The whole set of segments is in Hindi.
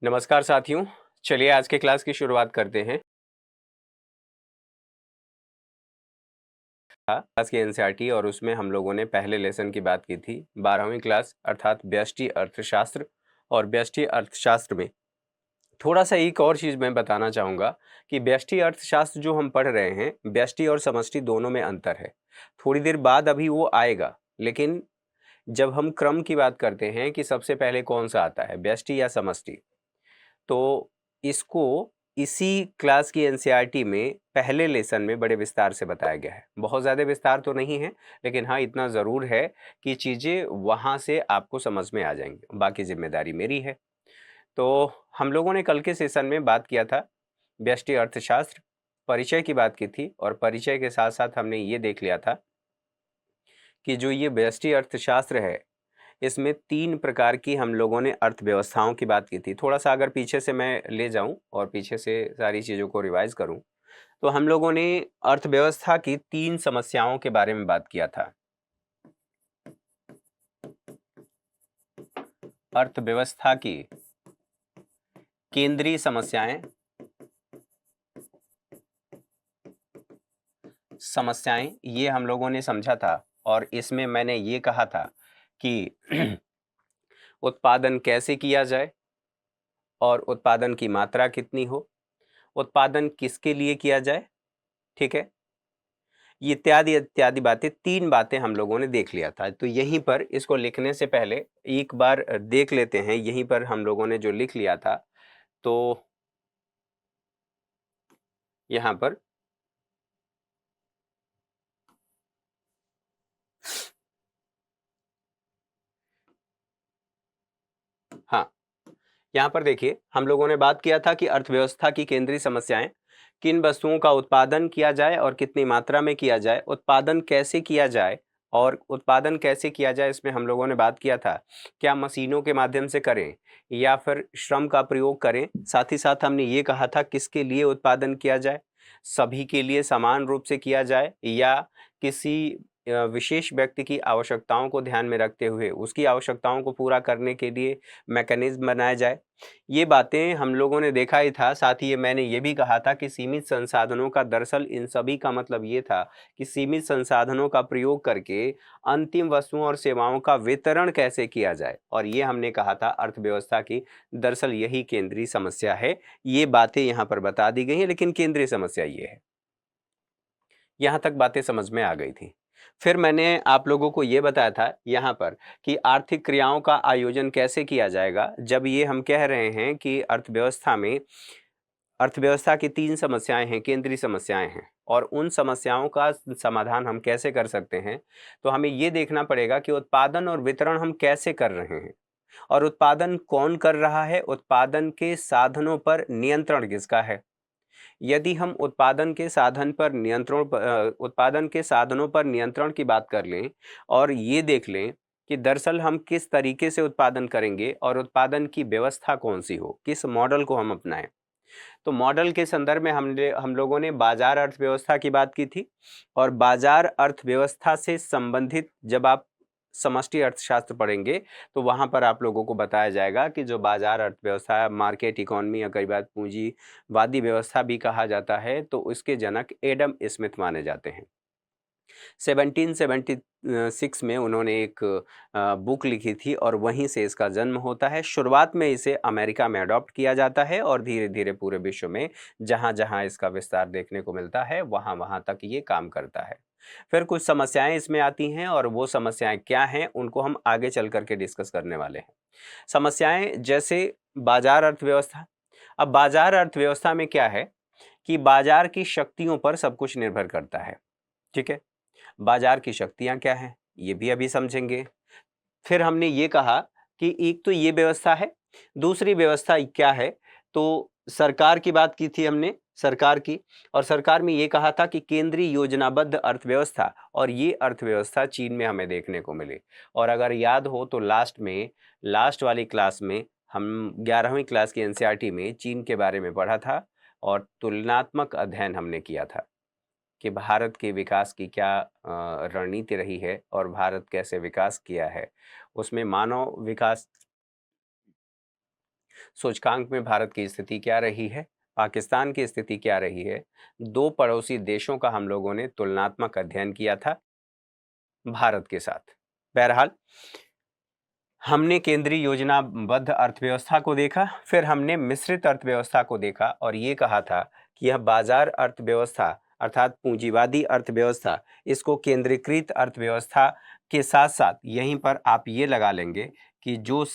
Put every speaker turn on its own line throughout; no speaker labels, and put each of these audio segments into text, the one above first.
नमस्कार साथियों। चलिए आज के क्लास की शुरुआत करते हैं। क्लास की एनसीईआरटी और उसमें हम लोगों ने पहले लेसन की बात की थी 12वीं क्लास अर्थात व्यष्टि अर्थशास्त्र। और व्यष्टि अर्थशास्त्र में थोड़ा सा एक और चीज़ मैं बताना चाहूँगा कि व्यष्टि अर्थशास्त्र जो हम पढ़ रहे हैं, व्यष्टि और समष्टि दोनों में अंतर है। थोड़ी देर बाद अभी वो आएगा, लेकिन जब हम क्रम की बात करते हैं कि सबसे पहले कौन सा आता है, व्यष्टि या समष्टि, तो इसको इसी क्लास की एनसीईआरटी में पहले लेसन में बड़े विस्तार से बताया गया है। बहुत ज़्यादा विस्तार तो नहीं है, लेकिन हाँ इतना ज़रूर है कि चीज़ें वहाँ से आपको समझ में आ जाएंगी, बाकी जिम्मेदारी मेरी है। तो हम लोगों ने कल के सेशन में बात किया था व्यष्टि अर्थशास्त्र, परिचय की बात की थी, और परिचय के साथ साथ हमने ये देख लिया था कि जो ये व्यष्टि अर्थशास्त्र है, इसमें 3 प्रकार की हम लोगों ने अर्थव्यवस्थाओं की बात की थी। थोड़ा सा अगर पीछे से मैं ले जाऊं और पीछे से सारी चीज़ों को रिवाइज करूं, तो हम लोगों ने अर्थव्यवस्था की 3 समस्याओं के बारे में बात किया था। अर्थव्यवस्था की केंद्रीय समस्याएं समस्याएं ये हम लोगों ने समझा था, और इसमें मैंने ये कहा था कि उत्पादन कैसे किया जाए और उत्पादन की मात्रा कितनी हो, उत्पादन किसके लिए किया जाए, ठीक है, ये इत्यादि इत्यादि बातें, 3 बातें हम लोगों ने देख लिया था। तो यहीं पर इसको लिखने से पहले एक बार देख लेते हैं, यहीं पर हम लोगों ने जो लिख लिया था, तो यहाँ पर हाँ, यहाँ पर देखिए हम लोगों ने बात किया था कि अर्थव्यवस्था की केंद्रीय समस्याएं, किन वस्तुओं का उत्पादन किया जाए और कितनी मात्रा में किया जाए, उत्पादन कैसे किया जाए, और उत्पादन कैसे किया जाए इसमें हम लोगों ने बात किया था क्या मशीनों के माध्यम से करें या फिर श्रम का प्रयोग करें। साथ ही साथ हमने ये कहा था किसके लिए उत्पादन किया जाए, सभी के लिए समान रूप से किया जाए या किसी विशेष व्यक्ति की आवश्यकताओं को ध्यान में रखते हुए उसकी आवश्यकताओं को पूरा करने के लिए मैकेनिज्म बनाया जाए। ये बातें हम लोगों ने देखा ही था। साथ ही मैंने ये भी कहा था कि सीमित संसाधनों का, दरअसल इन सभी का मतलब ये था कि सीमित संसाधनों का प्रयोग करके अंतिम वस्तुओं और सेवाओं का वितरण कैसे किया जाए, और ये हमने कहा था अर्थव्यवस्था की दरअसल यही केंद्रीय समस्या है। ये बातें यहाँ पर बता दी गई हैं, लेकिन केंद्रीय समस्या ये है। यहाँ तक बातें समझ में आ गई थी। फिर मैंने आप लोगों को ये बताया था यहाँ पर कि आर्थिक क्रियाओं का आयोजन कैसे किया जाएगा, जब ये हम कह रहे हैं कि अर्थव्यवस्था में अर्थव्यवस्था की 3 समस्याएं हैं, केंद्रीय समस्याएं हैं, और उन समस्याओं का समाधान हम कैसे कर सकते हैं। तो हमें ये देखना पड़ेगा कि उत्पादन और वितरण हम कैसे कर रहे हैं, और उत्पादन कौन कर रहा है, उत्पादन के साधनों पर नियंत्रण किसका है। यदि हम उत्पादन के साधनों पर नियंत्रण की बात कर लें और ये देख लें कि दरअसल हम किस तरीके से उत्पादन करेंगे और उत्पादन की व्यवस्था कौन सी हो, किस मॉडल को हम अपनाएं, तो मॉडल के संदर्भ में हम लोगों ने बाजार अर्थव्यवस्था की बात की थी। और बाजार अर्थव्यवस्था से संबंधित जब आप समष्टि अर्थशास्त्र पढ़ेंगे तो वहां पर आप लोगों को बताया जाएगा कि जो बाजार अर्थव्यवस्था, मार्केट इकोनॉमी या कई बार पूंजीवादी व्यवस्था भी कहा जाता है, तो उसके जनक एडम स्मिथ माने जाते हैं। 1776 में उन्होंने एक बुक लिखी थी और वहीं से इसका जन्म होता है। शुरुआत में इसे अमेरिका में अडॉप्ट किया जाता है और धीरे धीरे पूरे विश्व में जहां जहां इसका विस्तार देखने को मिलता है वहां वहां तक ये काम करता है। फिर कुछ समस्याएं इसमें आती हैं और वो समस्याएं क्या हैं उनको हम आगे चल करके डिस्कस करने वाले हैं। समस्याएं जैसे बाजार अर्थव्यवस्था। अब बाजार अर्थव्यवस्था में क्या है कि बाजार की शक्तियों पर सब कुछ निर्भर करता है, ठीक है। बाजार की शक्तियां क्या हैं ये भी अभी समझेंगे। फिर हमने ये कहा कि एक तो ये व्यवस्था है, दूसरी व्यवस्था क्या है, तो सरकार की बात की थी हमने, सरकार की। और सरकार में ये कहा था कि केंद्रीय योजनाबद्ध अर्थव्यवस्था, और ये अर्थव्यवस्था चीन में हमें देखने को मिली। और अगर याद हो तो लास्ट वाली क्लास में हम 11वीं क्लास की एनसीईआरटी में चीन के बारे में पढ़ा था और तुलनात्मक अध्ययन हमने किया था कि भारत के विकास की क्या रणनीति रही है और भारत कैसे विकास किया है। उसमें मानव विकास सूचकांक में भारत की स्थिति क्या रही है, पाकिस्तान की स्थिति क्या रही है। दो पड़ोसी देशों का हम लोगों ने तुलनात्मक अध्ययन किया था भारत के साथ। बहरहाल हमने केंद्रीय योजनाबद्ध अर्थव्यवस्था को देखा, फिर हमने मिश्रित अर्थव्यवस्था को देखा और ये कहा था कि यह बाजार अर्थव्यवस्था अर्थात पूंजीवादी अर्थव्यवस्था, इसको केंद्रीकृत अर्थव्यवस्था के साथ साथ यहीं पर आप ये लगा लेंगे कि जो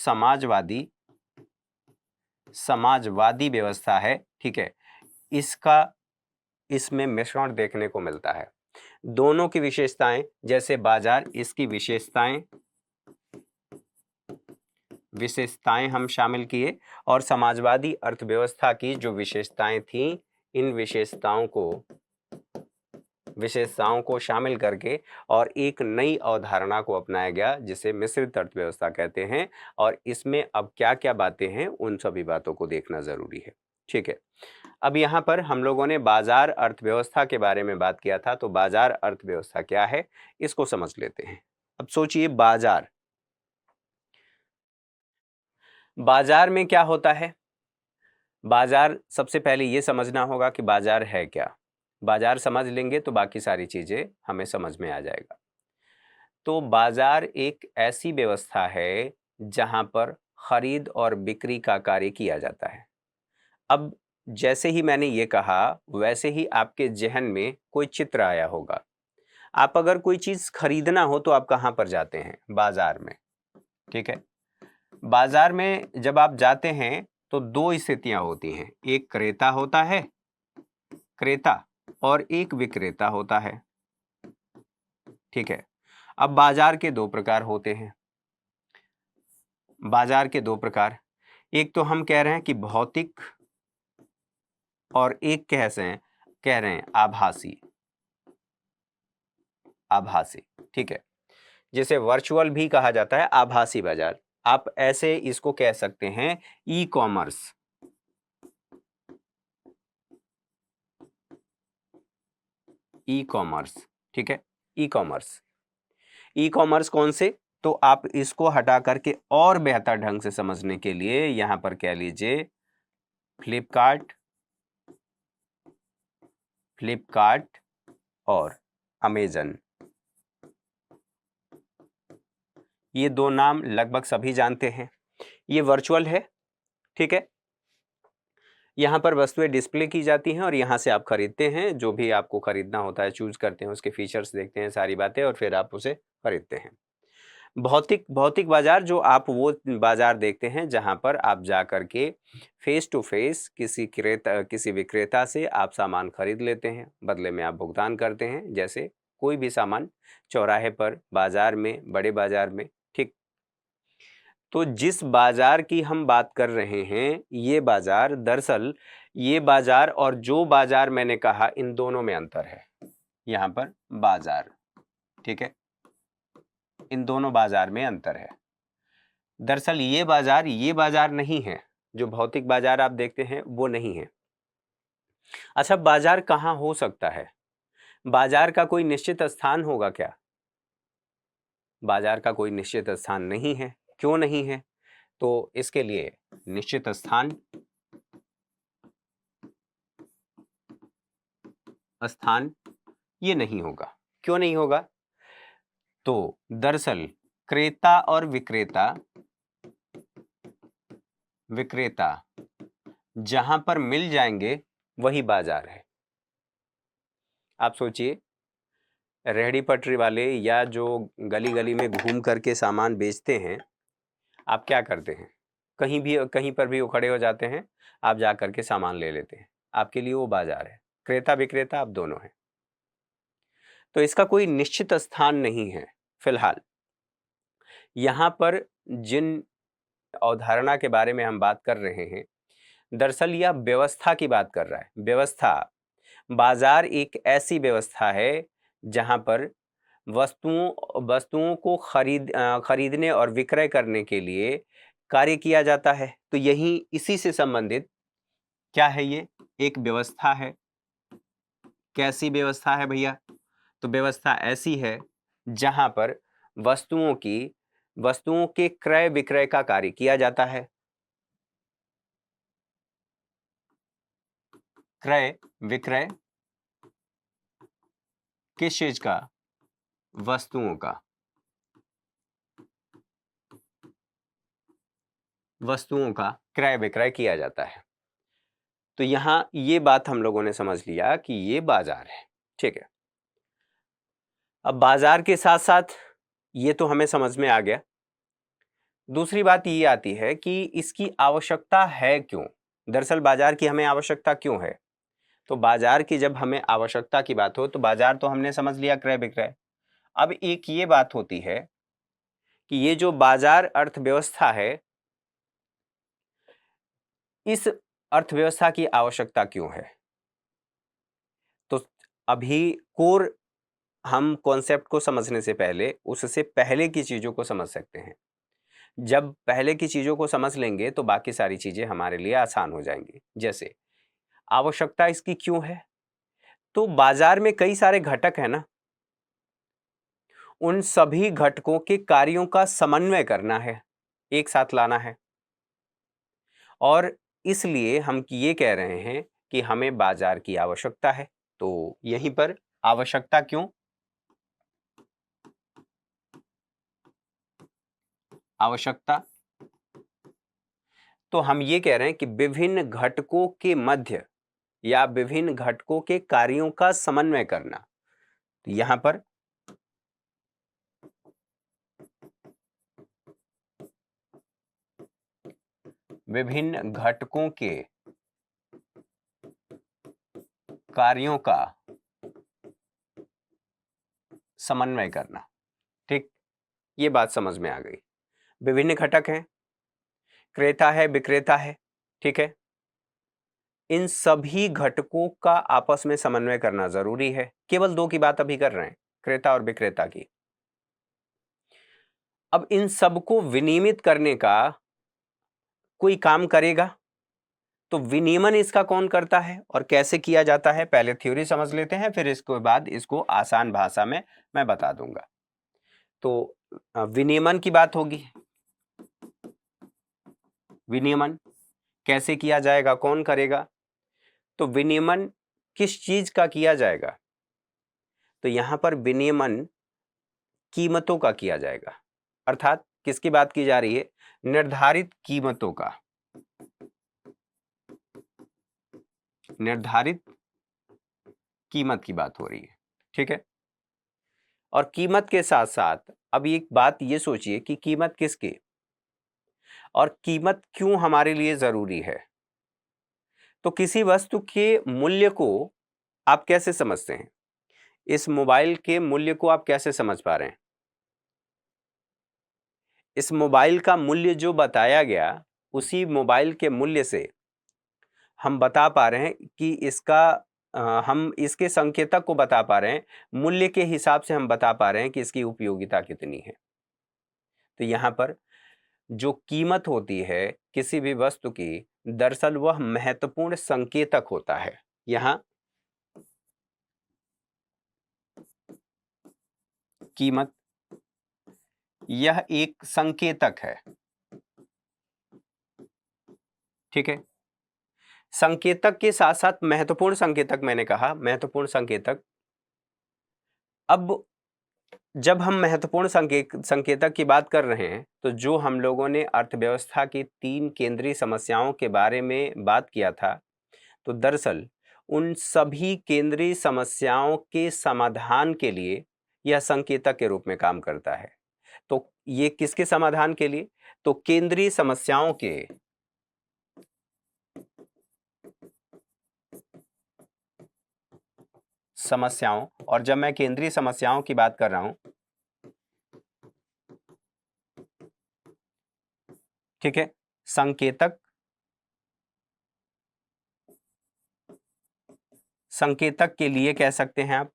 समाजवादी व्यवस्था है, ठीक है, इसका इसमें मिश्रण देखने को मिलता है। दोनों की विशेषताएं, जैसे बाजार, इसकी विशेषताएं हम शामिल किए और समाजवादी अर्थव्यवस्था की जो विशेषताएं थीं, इन विशेषताओं को शामिल करके और एक नई अवधारणा को अपनाया गया जिसे मिश्रित अर्थव्यवस्था कहते हैं। और इसमें अब क्या क्या बातें हैं, उन सभी बातों को देखना जरूरी है। ठीक है, अब यहाँ पर हम लोगों ने बाजार अर्थव्यवस्था के बारे में बात किया था, तो बाजार अर्थव्यवस्था क्या है इसको समझ लेते हैं। अब सोचिए, बाजार में क्या होता है। बाजार, सबसे पहले ये समझना होगा कि बाजार है क्या। बाजार समझ लेंगे तो बाकी सारी चीजें हमें समझ में आ जाएगा। तो बाजार एक ऐसी व्यवस्था है जहां पर खरीद और बिक्री का कार्य किया जाता है। अब जैसे ही मैंने ये कहा, वैसे ही आपके जहन में कोई चित्र आया होगा। आप अगर कोई चीज खरीदना हो तो आप कहां पर जाते हैं? बाजार में। ठीक है, बाजार में जब आप जाते हैं तो दो स्थितियां होती हैं, एक क्रेता होता है, क्रेता, और एक विक्रेता होता है। ठीक है, अब बाजार के दो प्रकार होते हैं। बाजार के दो प्रकार, एक तो हम कह रहे हैं कि भौतिक, और एक कह रहे हैं आभासी। ठीक है, जिसे वर्चुअल भी कहा जाता है, आभासी बाजार। आप ऐसे इसको कह सकते हैं ई कॉमर्स। ठीक है, ई कॉमर्स कौन से? तो आप इसको हटा करके और बेहतर ढंग से समझने के लिए यहां पर कह लीजिए फ्लिपकार्ट और अमेजन। ये दो नाम लगभग सभी जानते हैं। ये वर्चुअल है। ठीक है, यहाँ पर वस्तुएं डिस्प्ले की जाती हैं और यहाँ से आप खरीदते हैं, जो भी आपको खरीदना होता है चूज करते हैं, उसके फीचर्स देखते हैं, सारी बातें, और फिर आप उसे खरीदते हैं। भौतिक बाजार, जो आप वो बाजार देखते हैं जहां पर आप जा करके फेस टू फेस किसी विक्रेता से आप सामान खरीद लेते हैं, बदले में आप भुगतान करते हैं, जैसे कोई भी सामान चौराहे पर, बाजार में, बड़े बाजार में। ठीक, तो जिस बाजार की हम बात कर रहे हैं, ये बाजार, दरअसल ये बाजार और जो बाजार मैंने कहा, इन दोनों में अंतर है। यहां पर बाजार, ठीक है, इन दोनों बाजार में अंतर है। दरअसल ये बाजार नहीं है, जो भौतिक बाजार आप देखते हैं वो नहीं है। अच्छा, बाजार कहाँ हो सकता है? बाजार का कोई निश्चित स्थान होगा क्या? बाजार का कोई निश्चित स्थान नहीं है। क्यों नहीं है? तो इसके लिए निश्चित स्थान ये नहीं होगा। क्यों नहीं होगा? तो दरअसल क्रेता और विक्रेता जहां पर मिल जाएंगे वही बाजार है। आप सोचिए, रेहड़ी पटरी वाले या जो गली गली में घूम करके सामान बेचते हैं, आप क्या करते हैं? कहीं पर भी वो खड़े हो जाते हैं, आप जा करके सामान ले लेते हैं। आपके लिए वो बाजार है। क्रेता विक्रेता आप दोनों हैं। तो इसका कोई निश्चित स्थान नहीं है। फिलहाल यहां पर जिन अवधारणा के बारे में हम बात कर रहे हैं, दरअसल यह व्यवस्था की बात कर रहा है। व्यवस्था, बाजार एक ऐसी व्यवस्था है जहां पर वस्तुओं को खरीदने और विक्रय करने के लिए कार्य किया जाता है। तो यही इसी से संबंधित क्या है, ये एक व्यवस्था है। कैसी व्यवस्था है भैया? तो व्यवस्था ऐसी है जहां पर वस्तुओं के क्रय विक्रय का कार्य किया जाता है। क्रय विक्रय किस चीज का? वस्तुओं का। वस्तुओं का क्रय विक्रय किया जाता है। तो यहां ये बात हम लोगों ने समझ लिया कि ये बाजार है। ठीक है, अब बाजार के साथ साथ ये तो हमें समझ में आ गया। दूसरी बात ये आती है कि इसकी आवश्यकता है क्यों? दरअसल बाजार की हमें आवश्यकता क्यों है? तो बाजार की जब हमें आवश्यकता की बात हो तो बाजार तो हमने समझ लिया क्रय विक्रय। अब एक ये बात होती है कि ये जो बाजार अर्थव्यवस्था है, इस अर्थव्यवस्था की आवश्यकता क्यों है? तो अभी कोर हम कॉन्सेप्ट को समझने से पहले उससे पहले की चीजों को समझ सकते हैं। जब पहले की चीजों को समझ लेंगे तो बाकी सारी चीजें हमारे लिए आसान हो जाएंगी। जैसे आवश्यकता इसकी क्यों है? तो बाजार में कई सारे घटक हैं ना, उन सभी घटकों के कार्यों का समन्वय करना है, एक साथ लाना है। और इसलिए हम ये कह रहे हैं कि हमें बाजार की आवश्यकता है। तो यहीं पर आवश्यकता क्यों? आवश्यकता, तो हम ये कह रहे हैं कि विभिन्न घटकों के मध्य या विभिन्न घटकों के कार्यों का समन्वय करना। तो यहां पर विभिन्न घटकों के कार्यों का समन्वय करना। ठीक, ये बात समझ में आ गई। विभिन्न घटक हैं, क्रेता है, विक्रेता है। ठीक है, इन सभी घटकों का आपस में समन्वय करना जरूरी है। केवल दो की बात अभी कर रहे हैं, क्रेता और विक्रेता की। अब इन सबको विनियमित करने का कोई काम करेगा, तो विनियमन इसका कौन करता है और कैसे किया जाता है? पहले थ्योरी समझ लेते हैं, फिर इसके बाद इसको आसान भाषा में मैं बता दूंगा। तो विनियमन की बात होगी। विनियमन कैसे किया जाएगा, कौन करेगा? तो विनियमन किस चीज का किया जाएगा? तो यहां पर विनियमन कीमतों का किया जाएगा। अर्थात किसकी बात की जा रही है? निर्धारित कीमतों का। निर्धारित कीमत की बात हो रही है। ठीक है, और कीमत के साथ साथ अब एक बात ये सोचिए कि कीमत किसकी और कीमत क्यों हमारे लिए जरूरी है। तो किसी वस्तु के मूल्य को आप कैसे समझते हैं? इस मोबाइल के मूल्य को आप कैसे समझ पा रहे हैं? इस मोबाइल का मूल्य जो बताया गया, उसी मोबाइल के मूल्य से हम बता पा रहे हैं कि इसका हम इसके संकेतक को बता पा रहे हैं, मूल्य के हिसाब से हम बता पा रहे हैं कि इसकी उपयोगिता कितनी है। तो यहां पर जो कीमत होती है किसी भी वस्तु की, दरअसल वह महत्वपूर्ण संकेतक होता है। यहां कीमत यह एक संकेतक है। ठीक है, संकेतक के साथ साथ महत्वपूर्ण संकेतक, मैंने कहा महत्वपूर्ण संकेतक। अब जब हम महत्वपूर्ण संकेतक की बात कर रहे हैं, तो जो हम लोगों ने अर्थव्यवस्था की 3 केंद्रीय समस्याओं के बारे में बात किया था, तो दरअसल उन सभी केंद्रीय समस्याओं के समाधान के लिए यह संकेतक के रूप में काम करता है। तो ये किसके समाधान के लिए? तो केंद्रीय समस्याओं के समस्याओं, और जब मैं केंद्रीय समस्याओं की बात कर रहा हूं, ठीक है, संकेतक, संकेतक के लिए कह सकते हैं आप,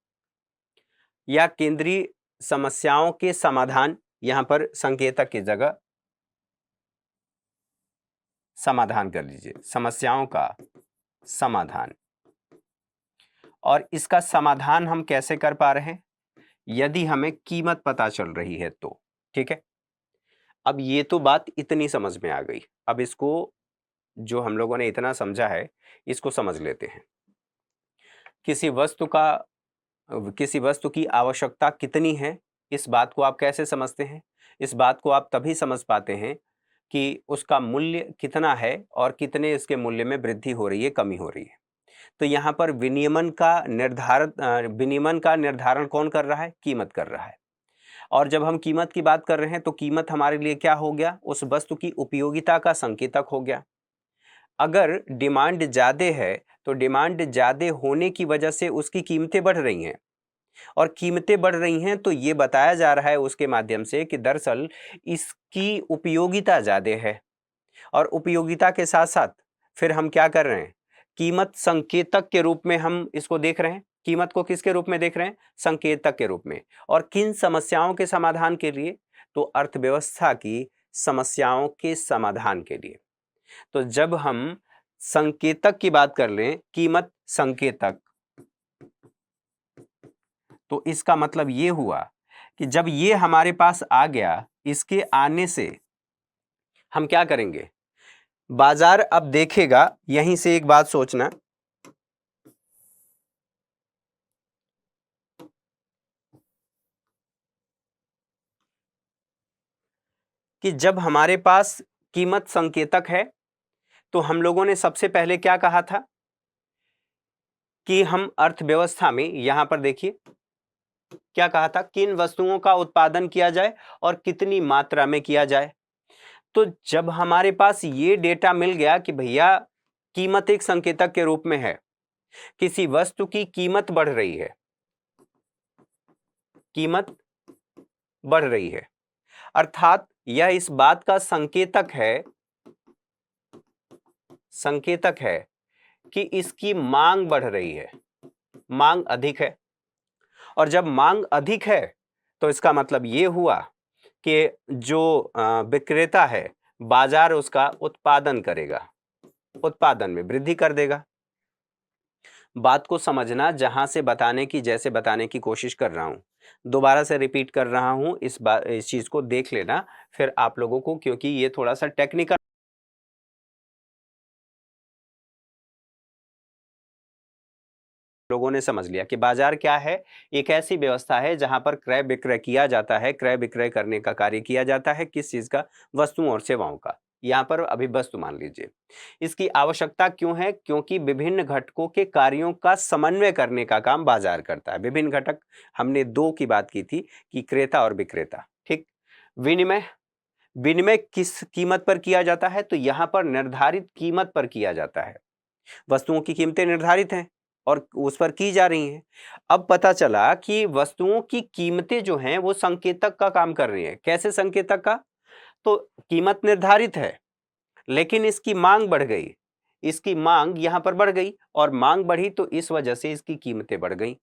या केंद्रीय समस्याओं के समाधान, यहां पर संकेतक की जगह समाधान कर लीजिए, समस्याओं का समाधान। और इसका समाधान हम कैसे कर पा रहे हैं? यदि हमें कीमत पता चल रही है तो। ठीक है, अब ये तो बात इतनी समझ में आ गई। अब इसको, जो हम लोगों ने इतना समझा है, इसको समझ लेते हैं। किसी वस्तु की आवश्यकता कितनी है, इस बात को आप कैसे समझते हैं? इस बात को आप तभी समझ पाते हैं कि उसका मूल्य कितना है और कितने इसके मूल्य में वृद्धि हो रही है, कमी हो रही है। तो यहाँ पर विनियमन का निर्धारण कौन कर रहा है? कीमत कर रहा है। और जब हम कीमत की बात कर रहे हैं तो कीमत हमारे लिए क्या हो गया? उस वस्तु की उपयोगिता का संकेतक हो गया। अगर डिमांड ज़्यादा है तो डिमांड ज़्यादा होने की वजह से उसकी कीमतें बढ़ रही हैं, और कीमतें बढ़ रही हैं तो ये बताया जा रहा है उसके माध्यम से कि दरअसल इसकी उपयोगिता ज़्यादा है। और उपयोगिता के साथ साथ फिर हम क्या कर रहे हैं? कीमत संकेतक के रूप में हम इसको देख रहे हैं। कीमत को किसके रूप में देख रहे हैं? संकेतक के रूप में। और किन समस्याओं के समाधान के लिए? तो अर्थव्यवस्था की समस्याओं के समाधान के लिए। तो जब हम संकेतक की बात कर लें, कीमत संकेतक, तो इसका मतलब ये हुआ कि जब ये हमारे पास आ गया, इसके आने से हम क्या करेंगे? बाजार अब देखेगा, यहीं से एक बात सोचना कि जब हमारे पास कीमत संकेतक है तो हम लोगों ने सबसे पहले क्या कहा था कि हम अर्थव्यवस्था में, यहां पर देखिए क्या कहा था, किन वस्तुओं का उत्पादन किया जाए और कितनी मात्रा में किया जाए। तो जब हमारे पास ये डेटा मिल गया कि भैया कीमत एक संकेतक के रूप में है, किसी वस्तु की कीमत बढ़ रही है, कीमत बढ़ रही है, अर्थात यह इस बात का संकेतक है कि इसकी मांग बढ़ रही है, मांग अधिक है। और जब मांग अधिक है तो इसका मतलब ये हुआ कि जो विक्रेता है, बाजार उसका उत्पादन करेगा, उत्पादन में वृद्धि कर देगा। बात को समझना, जहां से जैसे बताने की कोशिश कर रहा हूं, दोबारा से रिपीट कर रहा हूं, इस चीज को देख लेना फिर आप लोगों को, क्योंकि ये थोड़ा सा टेक्निकल लोगों ने समझ लिया कि बाजार क्या है। एक ऐसी व्यवस्था है जहां पर क्रय विक्रय किया जाता है। क्रय विक्रय करने का कार्य किया जाता है किस चीज का? वस्तुओं और सेवाओं का। यहां पर अभी वस्तु मान लीजिए। इसकी आवश्यकता क्यों है? क्योंकि विभिन्न घटकों के कार्यों का समन्वय करने का काम बाजार करता है। विभिन्न घटक, हमने दो की बात की थी कि क्रेता और विक्रेता, ठीक। विनिमय, विनिमय किस कीमत पर किया जाता है? तो यहां पर निर्धारित कीमत पर किया जाता है। वस्तुओं की कीमतें निर्धारित हैं और उस पर की जा रही हैं। अब पता चला कि वस्तुओं की कीमतें जो हैं वो संकेतक का काम कर रही हैं। कैसे संकेतक का? तो कीमत निर्धारित है लेकिन इसकी मांग बढ़ गई, इसकी मांग यहां पर बढ़ गई और मांग बढ़ी तो इस वजह से इसकी कीमतें बढ़ गई।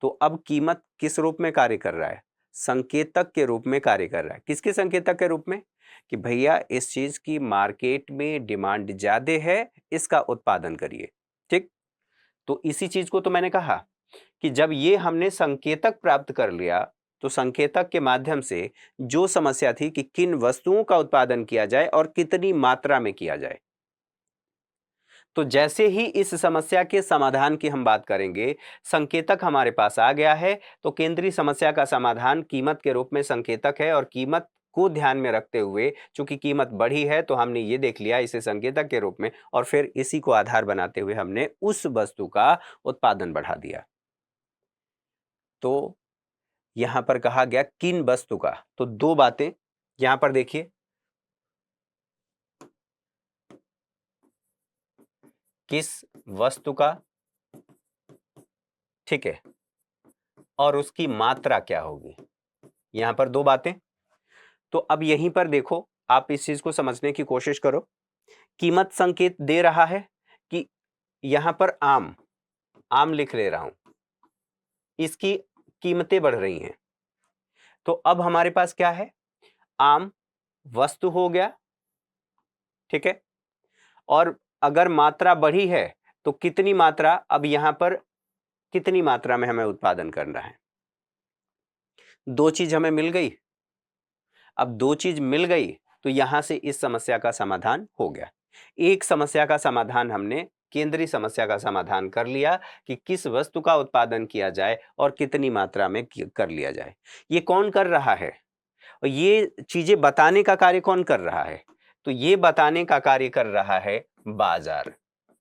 तो अब कीमत किस रूप में कार्य कर रहा है? संकेतक के रूप में कार्य कर रहा है। किसके संकेतक के रूप में? कि भैया इस चीज की मार्केट में डिमांड ज्यादा है, इसका उत्पादन करिए, ठीक। तो इसी चीज को तो मैंने कहा कि जब ये हमने संकेतक प्राप्त कर लिया तो संकेतक के माध्यम से जो समस्या थी कि किन वस्तुओं का उत्पादन किया जाए और कितनी मात्रा में किया जाए, तो जैसे ही इस समस्या के समाधान की हम बात करेंगे, संकेतक हमारे पास आ गया है तो केंद्रीय समस्या का समाधान कीमत के रूप में संकेतक है। और कीमत को ध्यान में रखते हुए, चूंकि कीमत बढ़ी है तो हमने ये देख लिया इसे संकेतक के रूप में, और फिर इसी को आधार बनाते हुए हमने उस वस्तु का उत्पादन बढ़ा दिया। तो यहां पर कहा गया किन वस्तु का, तो दो बातें यहां पर देखिए, किस वस्तु का, ठीक है, और उसकी मात्रा क्या होगी। यहां पर दो बातें। तो अब यहीं पर देखो, आप इस चीज को समझने की कोशिश करो। कीमत संकेत दे रहा है कि यहां पर आम, आम लिख ले रहा हूं, इसकी कीमतें बढ़ रही हैं। तो अब हमारे पास क्या है? आम वस्तु हो गया, ठीक है। और अगर मात्रा बढ़ी है तो कितनी मात्रा, अब यहां पर कितनी मात्रा में हमें उत्पादन करना है? दो चीज हमें मिल गई। अब दो चीज मिल गई तो यहां से इस समस्या का समाधान हो गया। एक समस्या का समाधान हमने केंद्रीय समस्या का समाधान कर लिया कि किस वस्तु का उत्पादन किया जाए और कितनी मात्रा में कर लिया जाए। ये कौन कर रहा है और ये चीजें बताने का कार्य कौन कर रहा है? तो ये बताने का कार्य कर रहा है बाजार।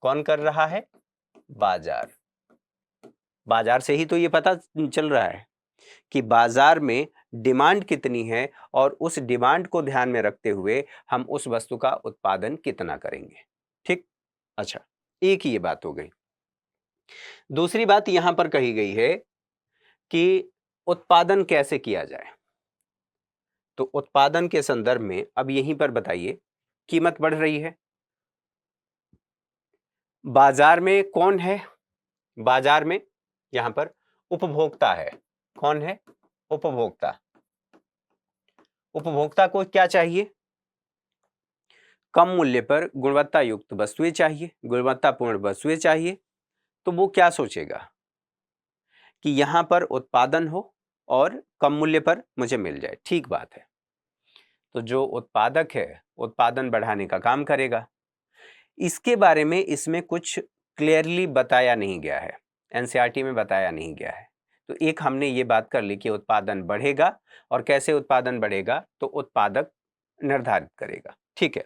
कौन कर रहा है? बाजार। बाजार से ही तो ये पता चल रहा है कि बाजार में डिमांड कितनी है और उस डिमांड को ध्यान में रखते हुए हम उस वस्तु का उत्पादन कितना करेंगे। ठीक? अच्छा, एक ये बात हो गई। दूसरी बात यहां पर कही गई है कि उत्पादन कैसे किया जाए। तो उत्पादन के संदर्भ में अब यहीं पर बताइए, कीमत बढ़ रही है, बाजार में कौन है? बाजार में यहां पर उपभोक्ता है। कौन है? उपभोक्ता। उपभोक्ता को क्या चाहिए? कम मूल्य पर गुणवत्ता युक्त वस्तुएं चाहिए, गुणवत्तापूर्ण वस्तुएं चाहिए। तो वो क्या सोचेगा कि यहां पर उत्पादन हो और कम मूल्य पर मुझे मिल जाए। ठीक बात है। तो जो उत्पादक है उत्पादन बढ़ाने का काम करेगा। इसके बारे में इसमें कुछ क्लियरली बताया नहीं गया है, एनसीईआरटी में बताया नहीं गया है। तो एक हमने ये बात कर ली कि उत्पादन बढ़ेगा और कैसे उत्पादन बढ़ेगा तो उत्पादक निर्धारित करेगा। ठीक है।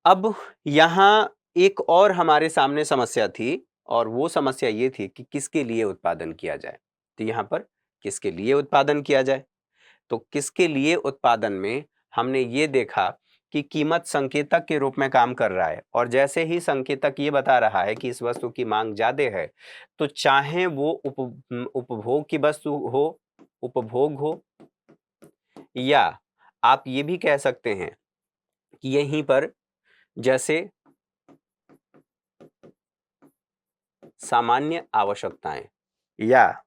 अब यहां एक और हमारे सामने समस्या थी और वो समस्या ये थी कि किसके लिए उत्पादन किया जाए। तो यहां पर किसके लिए उत्पादन किया जाए, तो किसके लिए उत्पादन में हमने ये देखा कि कीमत संकेतक के रूप में काम कर रहा है और जैसे ही संकेतक ये बता रहा है कि इस वस्तु की मांग ज्यादा है तो चाहे वो उपभोग की वस्तु हो, उपभोग हो, या आप ये भी कह सकते हैं कि यहीं पर जैसे सामान्य आवश्यकताएं, या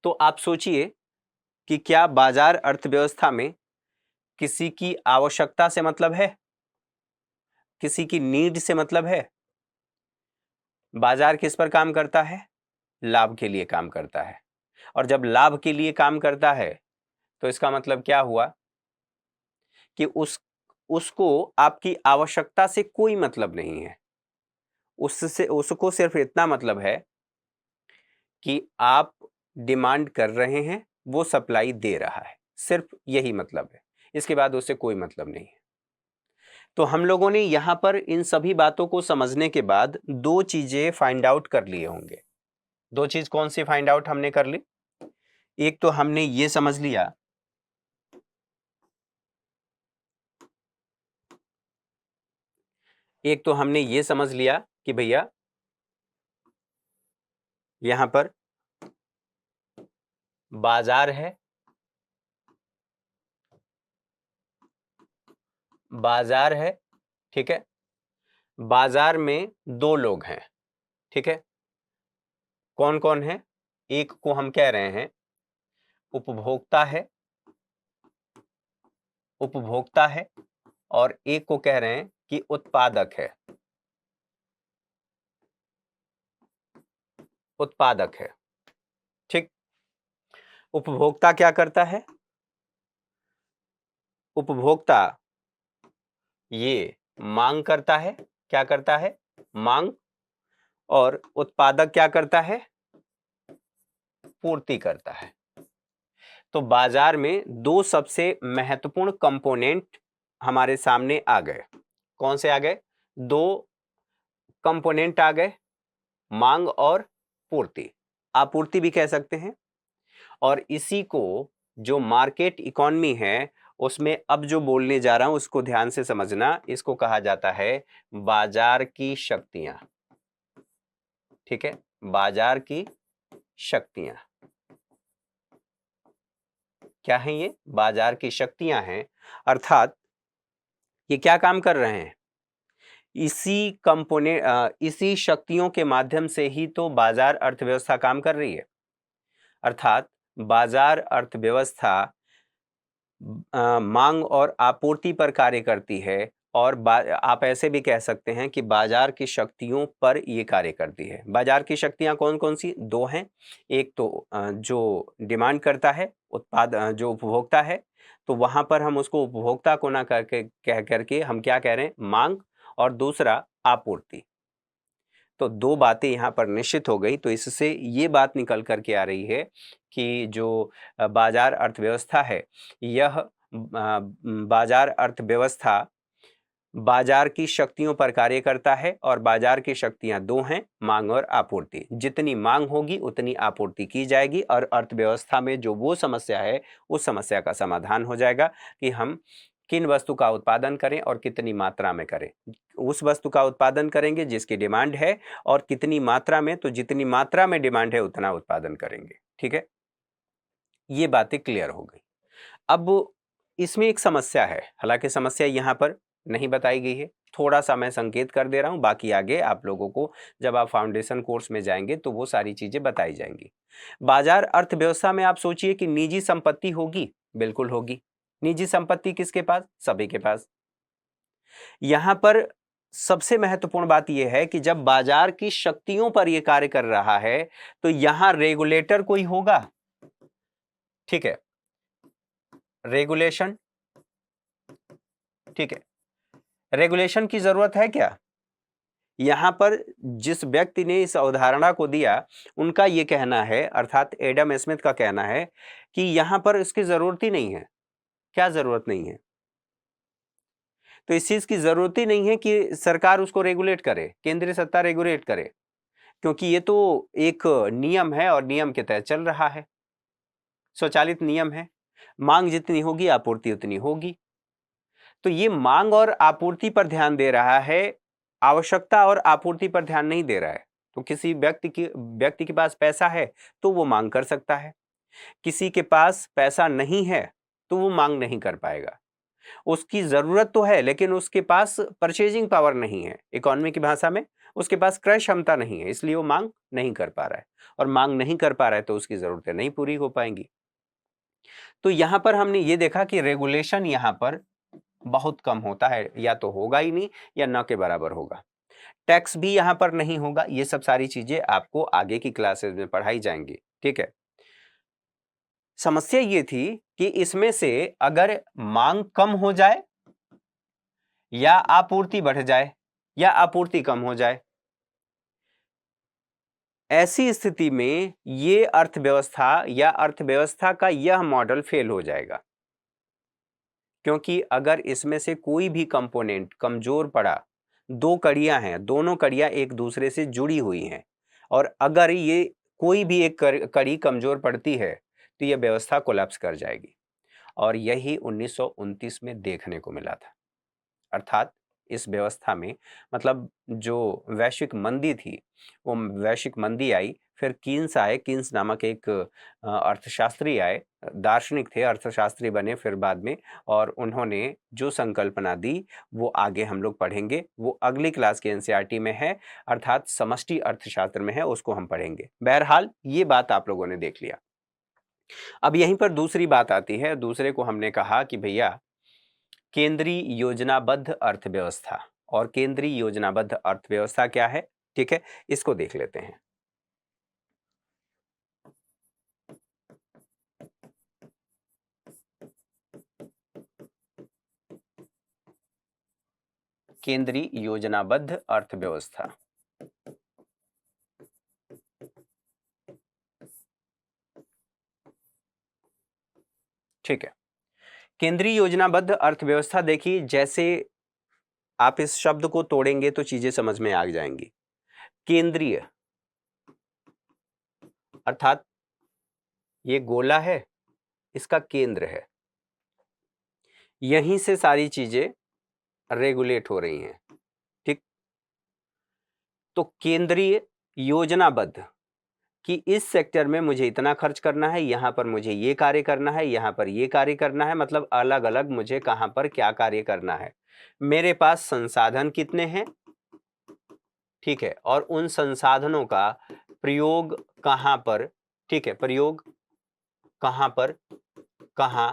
तो आप सोचिए कि क्या बाजार अर्थव्यवस्था में किसी की आवश्यकता से मतलब है, किसी की नीड से मतलब है? बाजार किस पर काम करता है? लाभ के लिए काम करता है। और जब लाभ के लिए काम करता है तो इसका मतलब क्या हुआ कि उसको आपकी आवश्यकता से कोई मतलब नहीं है। उससे उसको सिर्फ इतना मतलब है कि आप डिमांड कर रहे हैं, वो सप्लाई दे रहा है, सिर्फ यही मतलब है। इसके बाद उससे कोई मतलब नहीं है। तो हम लोगों ने यहां पर इन सभी बातों को समझने के बाद दो चीजें फाइंड आउट कर लिए होंगे। दो चीज कौन सी फाइंड आउट हमने कर ली? एक तो हमने ये समझ लिया कि भैया यहां पर बाजार है, बाजार है, ठीक है। बाजार में दो लोग हैं, ठीक है। कौन कौन है? एक को हम कह रहे हैं उपभोक्ता है, उपभोक्ता है, और एक को कह रहे हैं कि उत्पादक है, उत्पादक है, ठीक। उपभोक्ता क्या करता है? उपभोक्ता ये मांग करता है। क्या करता है? मांग। और उत्पादक क्या करता है? पूर्ति करता है। तो बाजार में दो सबसे महत्वपूर्ण कंपोनेंट हमारे सामने आ गए। कौन से आ गए? दो कंपोनेंट आ गए, मांग और पूर्ति। आपूर्ति भी कह सकते हैं। और इसी को जो मार्केट इकोनॉमी है उसमें अब जो बोलने जा रहा हूं उसको ध्यान से समझना। इसको कहा जाता है बाजार की शक्तियां, ठीक है। बाजार की शक्तियां क्या हैं? ये बाजार की शक्तियां हैं, अर्थात ये क्या काम कर रहे हैं? इसी शक्तियों के माध्यम से ही तो बाजार अर्थव्यवस्था काम कर रही है। अर्थात बाजार अर्थव्यवस्था मांग और आपूर्ति पर कार्य करती है और आप ऐसे भी कह सकते हैं कि बाजार की शक्तियों पर ये कार्य करती है। बाजार की शक्तियां कौन कौन सी? दो हैं। एक तो जो डिमांड करता है, जो उपभोक्ता है, तो वहां पर हम उसको उपभोक्ता को ना करके कह करके हम क्या कह रहे हैं? मांग। और दूसरा आपूर्ति। तो दो बातें यहाँ पर निश्चित हो गई। तो इससे ये बात निकल कर के आ रही है कि जो बाजार अर्थव्यवस्था है, यह बाजार अर्थव्यवस्था बाजार की शक्तियों पर कार्य करता है और बाजार की शक्तियां दो हैं, मांग और आपूर्ति। जितनी मांग होगी उतनी आपूर्ति की जाएगी और अर्थव्यवस्था में जो वो समस्या है उस समस्या का समाधान हो जाएगा कि हम किन वस्तु का उत्पादन करें और कितनी मात्रा में करें। उस वस्तु का उत्पादन करेंगे जिसकी डिमांड है, और कितनी मात्रा में, तो जितनी मात्रा में डिमांड है उतना उत्पादन करेंगे। ठीक है, ये बातें क्लियर हो गई। अब इसमें एक समस्या है, हालांकि समस्या यहां पर नहीं बताई गई है, थोड़ा सा मैं संकेत कर दे रहा हूं, बाकी आगे आप लोगों को जब आप फाउंडेशन कोर्स में जाएंगे तो वो सारी चीजें बताई जाएंगी। बाजार अर्थव्यवस्था में आप सोचिए कि निजी संपत्ति होगी, बिल्कुल होगी। निजी संपत्ति किसके पास? सभी के पास। यहां पर सबसे महत्वपूर्ण बात यह है कि जब बाजार की शक्तियों पर यह कार्य कर रहा है तो यहां रेगुलेटर कोई होगा। ठीक है, रेगुलेशन। ठीक है, रेगुलेशन की जरूरत है क्या? यहां पर जिस व्यक्ति ने इस अवधारणा को दिया उनका यह कहना है, अर्थात एडम स्मिथ का कहना है कि यहां पर इसकी जरूरत ही नहीं है। क्या जरूरत नहीं है? तो इस चीज की जरूरत ही नहीं है कि सरकार उसको रेगुलेट करे, केंद्रीय सत्ता रेगुलेट करे, क्योंकि ये तो एक नियम है और नियम के तहत चल रहा है, स्वचालित नियम है। मांग जितनी होगी आपूर्ति उतनी होगी। तो ये मांग और आपूर्ति पर ध्यान दे रहा है, आवश्यकता और आपूर्ति पर ध्यान नहीं दे रहा है। तो किसी व्यक्ति के पास पैसा है तो वो मांग कर सकता है, किसी के पास पैसा नहीं है तो वो मांग नहीं कर पाएगा। उसकी जरूरत तो है लेकिन उसके पास परचेजिंग पावर नहीं है, इकोनॉमी की भाषा में उसके पास क्रय क्षमता नहीं है, इसलिए वो मांग नहीं कर पा रहा है। और मांग नहीं कर पा रहा है तो उसकी जरूरतें नहीं पूरी हो पाएंगी। तो यहां पर हमने ये देखा कि रेगुलेशन यहां पर बहुत कम होता है, या तो होगा ही नहीं या न के बराबर होगा। टैक्स भी यहां पर नहीं होगा। ये सब सारी चीजें आपको आगे की क्लासेस में पढ़ाई जाएंगी। ठीक है, समस्या ये थी कि इसमें से अगर मांग कम हो जाए या आपूर्ति बढ़ जाए या आपूर्ति कम हो जाए, ऐसी स्थिति में ये अर्थव्यवस्था या अर्थव्यवस्था का यह मॉडल फेल हो जाएगा। क्योंकि अगर इसमें से कोई भी कंपोनेंट कमजोर पड़ा, दो कड़ियां हैं, दोनों कड़ियां एक दूसरे से जुड़ी हुई हैं, और अगर ये कोई भी एक कड़ी कमजोर पड़ती है तो यह व्यवस्था कोलैप्स कर जाएगी। और यही 1929 में देखने को मिला था। अर्थात इस व्यवस्था में, मतलब जो वैश्विक मंदी थी, वो वैश्विक मंदी आई, फिर कीन्स आए, कीन्स नामक एक अर्थशास्त्री आए, दार्शनिक थे, अर्थशास्त्री बने फिर बाद में, और उन्होंने जो संकल्पना दी वो आगे हम लोग पढ़ेंगे, वो अगली क्लास के एनसीईआरटी में है, अर्थात समष्टि अर्थशास्त्र में है, उसको हम पढ़ेंगे। बहरहाल ये बात आप लोगों ने देख लिया। अब यहीं पर दूसरी बात आती है, दूसरे को हमने कहा कि भैया केंद्रीय योजनाबद्ध अर्थव्यवस्था। और केंद्रीय योजनाबद्ध अर्थव्यवस्था क्या है? ठीक है, इसको देख लेते हैं। केंद्रीय योजनाबद्ध अर्थव्यवस्था। ठीक है, केंद्रीय योजनाबद्ध अर्थव्यवस्था देखिए, जैसे आप इस शब्द को तोड़ेंगे तो चीजें समझ में आ जाएंगी। केंद्रीय अर्थात ये गोला है, इसका केंद्र है, यहीं से सारी चीजें रेगुलेट हो रही हैं। ठीक, तो केंद्रीय योजनाबद्ध कि इस सेक्टर में मुझे इतना खर्च करना है, यहां पर मुझे ये कार्य करना है, यहां पर ये कार्य करना है, मतलब अलग अलग मुझे कहां पर क्या कार्य करना है। मेरे पास संसाधन कितने हैं, ठीक है, और उन संसाधनों का प्रयोग कहां पर, ठीक है, प्रयोग कहां पर, कहां,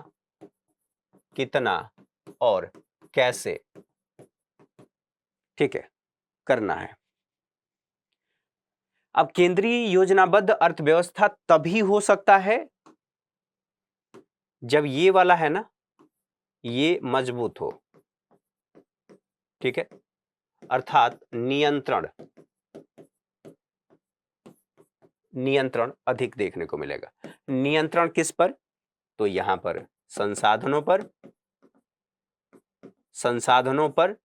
कितना और कैसे ठीक है, करना है। अब केंद्रीय योजनाबद्ध अर्थव्यवस्था तभी हो सकता है जब ये वाला है ना, ये मजबूत हो। ठीक है, अर्थात नियंत्रण नियंत्रण अधिक देखने को मिलेगा। नियंत्रण किस पर? तो यहां पर संसाधनों पर, संसाधनों पर,